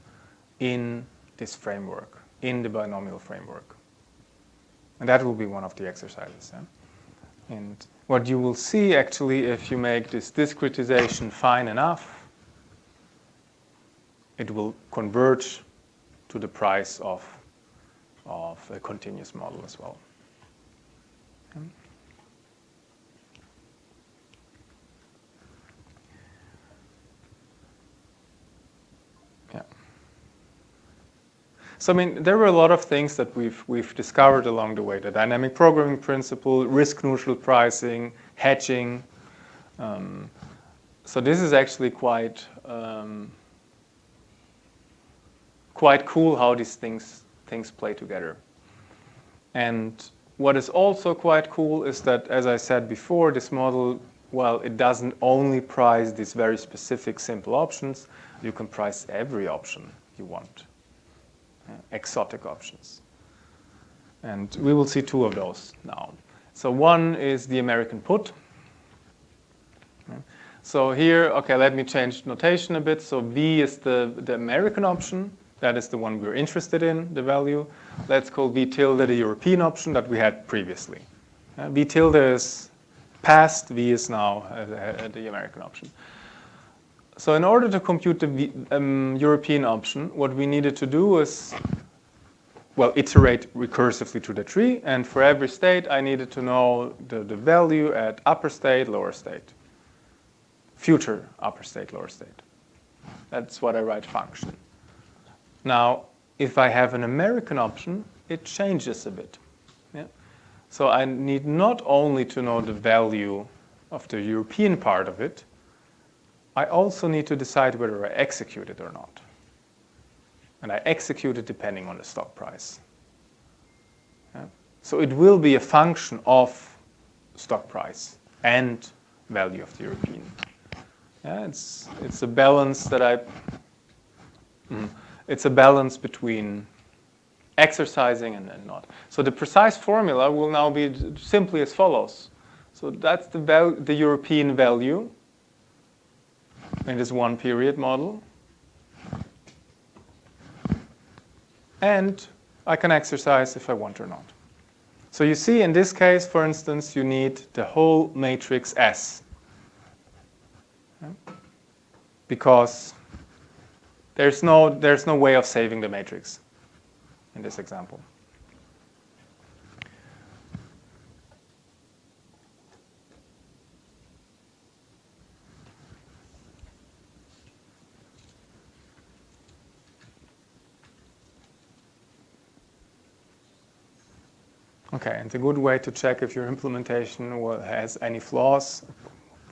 in this framework, in the binomial framework. And that will be one of the exercises. Yeah? And what you will see actually, if you make this discretization fine enough, it will converge to the price of a continuous model as well. Yeah. So I mean, there were a lot of things that we've discovered along the way: the dynamic programming principle, risk-neutral pricing, hedging. So this is actually quite cool how these things play together. And what is also quite cool is that, as I said before, this model, well, it doesn't only price these very specific simple options. You can price every option you want, exotic options. And we will see two of those now. So one is the American put. So here, okay, let me change notation a bit. So V is the American option. That is the one we're interested in, the value. Let's call V tilde the European option that we had previously. V tilde is past, V is now the American option. So in order to compute the European option, what we needed to do is, well, iterate recursively to the tree. And for every state, I needed to know the value at upper state, lower state, future upper state, lower state. That's what I write function. Now, if I have an American option, it changes a bit. Yeah? So I need not only to know the value of the European part of it, I also need to decide whether I execute it or not. And I execute it depending on the stock price. Yeah? So it will be a function of stock price and value of the European. Yeah, it's a balance that it's a balance between exercising and not. So the precise formula will now be simply as follows. So that's the European value in this one period model. And I can exercise if I want or not. So you see, in this case, for instance, you need the whole matrix S. Because there's no way of saving the matrix in this example. Okay, and a good way to check if your implementation has any flaws,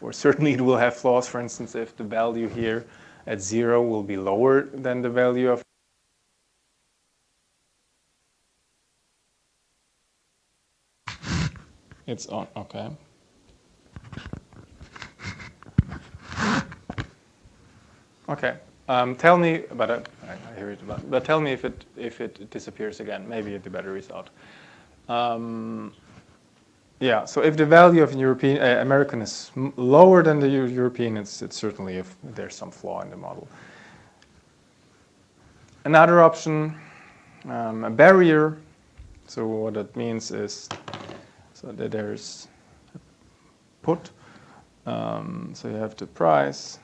or certainly it will have flaws, for instance, if the value here at 0 will be lower than the value of it's on, okay. Okay, tell me, but I hear it, but tell me if it disappears again. Maybe the battery is out. Yeah, so if the value of European American is lower than the European, it's certainly if there's some flaw in the model. Another option, a barrier. So what that means is so that there's a put. So you have the price.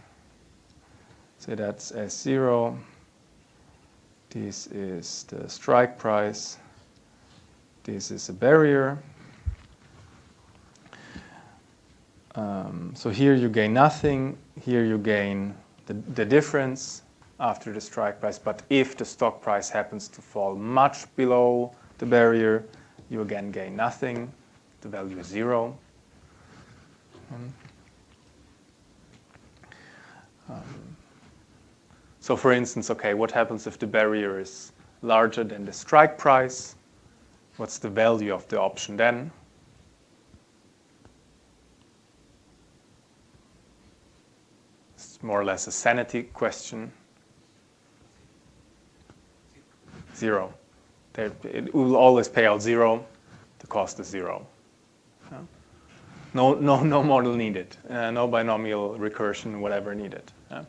Say that's S0. This is the strike price. This is a barrier. So here you gain nothing. Here you gain the difference after the strike price. But if the stock price happens to fall much below the barrier, you again gain nothing. The value is 0. So for instance, okay, what happens if the barrier is larger than the strike price? What's the value of the option then? It's more or less a sanity question. 0. It will always pay out 0. The cost is 0. Yeah? No model needed. No binomial recursion, whatever needed. Yeah.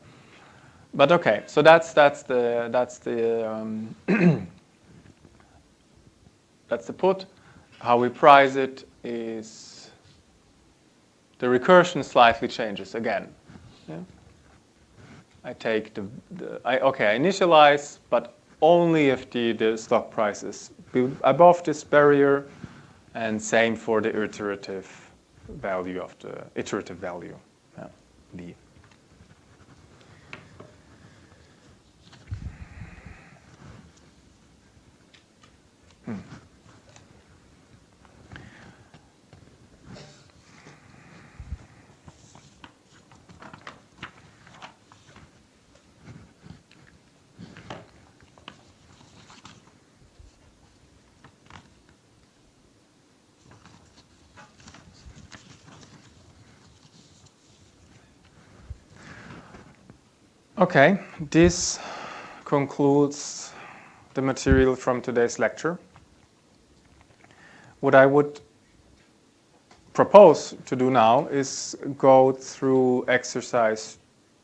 But okay, so that's the that's the put. How we price it is the recursion slightly changes again. Yeah. I take I initialize, but only if the stock price is above this barrier, and same for the iterative value of the iterative value, yeah, V. Okay, this concludes the material from today's lecture. What I would propose to do now is go through exercise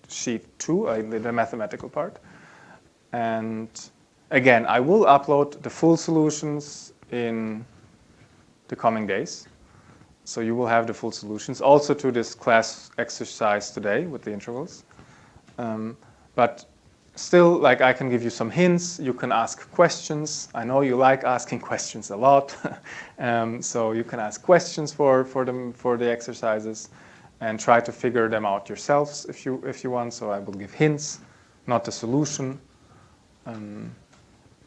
sheet 2, the mathematical part. And again, I will upload the full solutions in the coming days. So you will have the full solutions also to this class exercise today with the integrals. But still, like, I can give you some hints. You can ask questions. I know you like asking questions a lot. So you can ask questions for the exercises and try to figure them out yourselves if you want. So I will give hints, not the solution.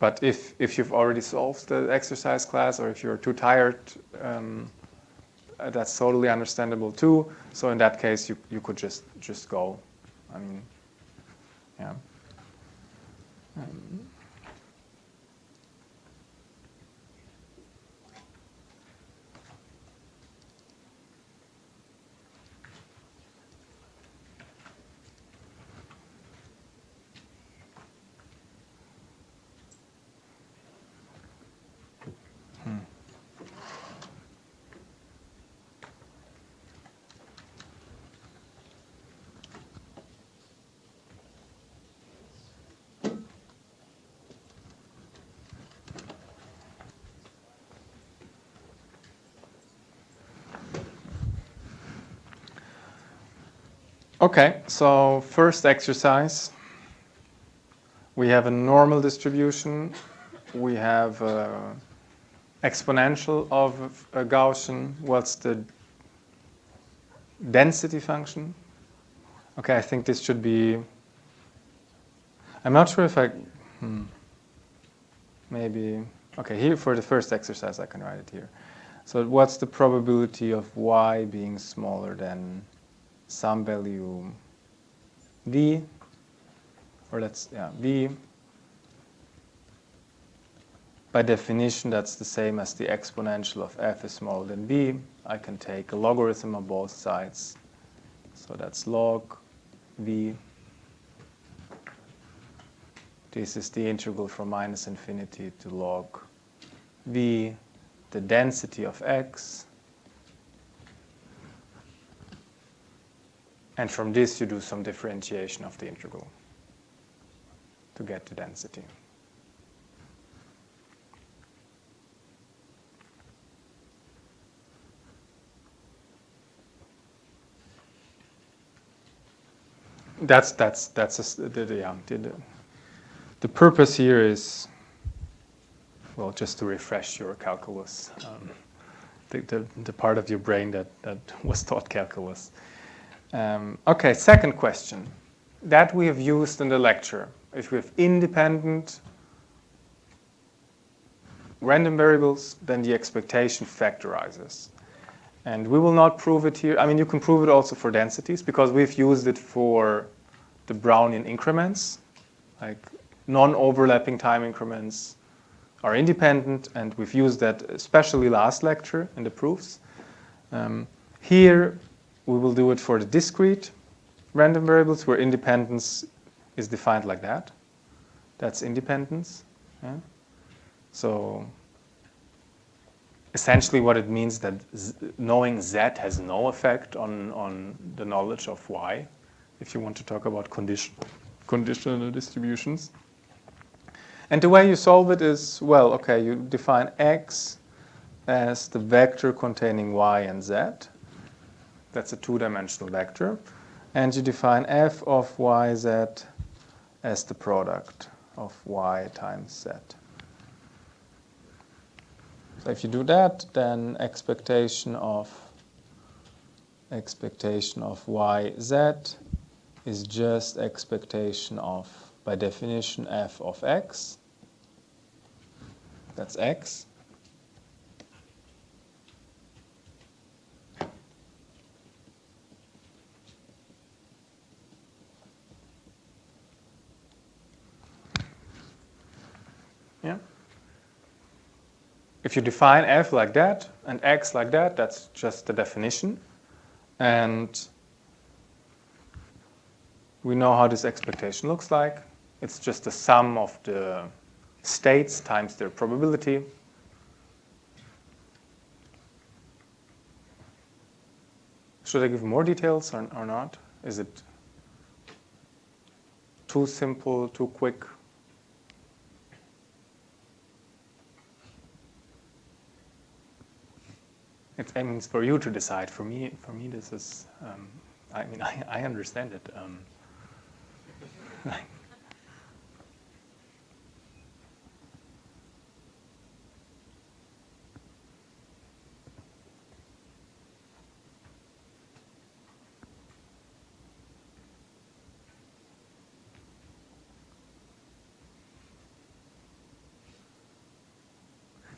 But if you've already solved the exercise class, or if you're too tired, that's totally understandable too. So in that case, you could just go. I mean, yeah. Okay, so first exercise. We have a normal distribution. We have an exponential of a Gaussian. What's the density function? Okay, I think this should be, I'm not sure if maybe, okay, here for the first exercise I can write it here. So what's the probability of y being smaller than some value v, or v. By definition, that's the same as the exponential of f is smaller than v. I can take a logarithm of both sides. So that's log v. This is the integral from minus infinity to log v, the density of x. And from this, you do some differentiation of the integral to get the density. The purpose here is, well, just to refresh your calculus, the part of your brain that was taught calculus. Okay, second question. That we have used in the lecture. If we have independent random variables, then the expectation factorizes. And we will not prove it here. I mean, you can prove it also for densities, because we've used it for the Brownian increments. Like non-overlapping time increments are independent, and we've used that especially last lecture in the proofs. Here, we will do it for the discrete random variables, where independence is defined like that. That's independence. Yeah? So essentially what it means that knowing Z has no effect on the knowledge of Y, if you want to talk about conditional distributions. And the way you solve it is, well, okay, you define X as the vector containing Y and Z. That's a two-dimensional vector. And you define f of yz as the product of y times z. So if you do that, then expectation of yz is just expectation of, by definition, f of x. That's x. Yeah. If you define f like that and x like that, that's just the definition. And we know how this expectation looks like. It's just the sum of the states times their probability. Should I give more details or not? Is it too simple, too quick? I mean, it's for you to decide. For me, this is. I mean, I understand it.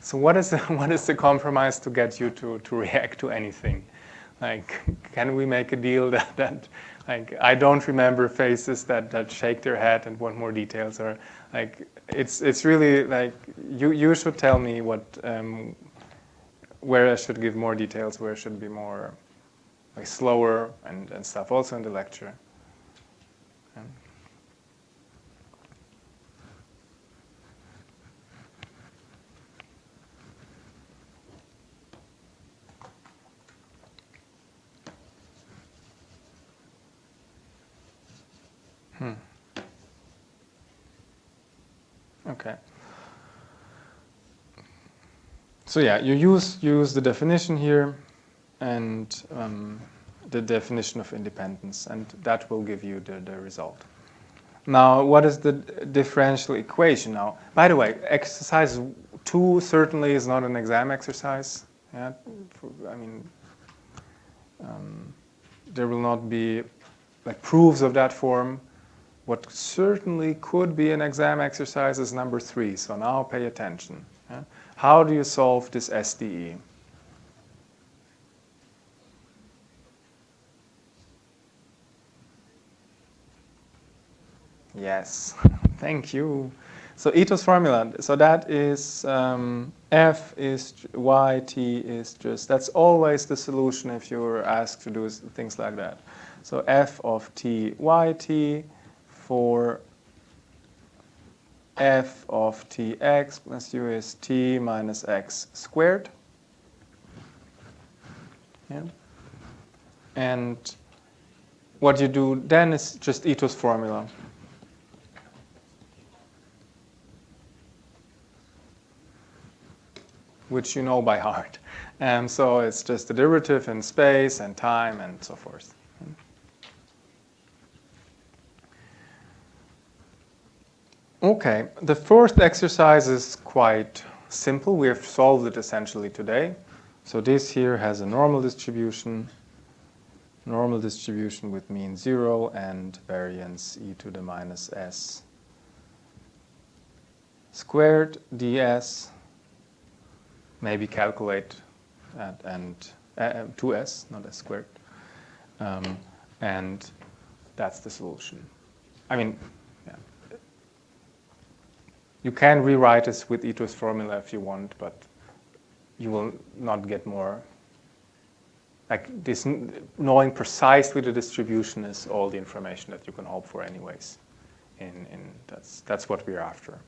So what is the compromise to get you to react to anything? Like, can we make a deal that like, I don't remember faces that shake their head and want more details, or like it's really like you should tell me what where I should give more details, where I should be more like slower and stuff. Also in the lecture. Okay. So yeah, you use the definition here and the definition of independence, and that will give you the result. Now, what is the differential equation now? By the way, exercise 2 certainly is not an exam exercise. Yeah? I mean, there will not be like proofs of that form. What certainly could be an exam exercise is number 3. So now pay attention. Yeah? How do you solve this SDE? Yes, thank you. So Ito's formula, so that is f is yt is just, that's always the solution if you're asked to do things like that. So f of t yt for f of tx plus u is t minus x squared. Yeah. And what you do then is just Ito's formula. Which you know by heart. And so it's just the derivative in space and time and so forth. Okay, the first exercise is quite simple. We have solved it essentially today. So this here has a normal distribution with mean 0 and variance e to the minus s squared ds. Maybe calculate and 2s, not s squared. And that's the solution. I mean, yeah. You can rewrite this with Ito's formula if you want, but you will not get more. Like this, knowing precisely the distribution is all the information that you can hope for anyways. That's what we're after.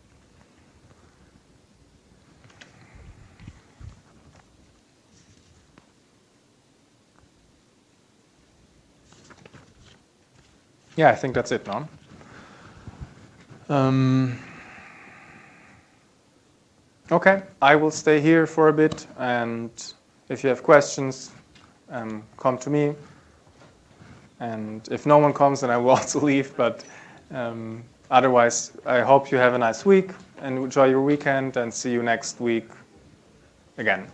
Yeah, I think that's it, no? Okay, I will stay here for a bit, and if you have questions, come to me. And if no one comes, then I will also leave. But otherwise, I hope you have a nice week and enjoy your weekend, and see you next week again.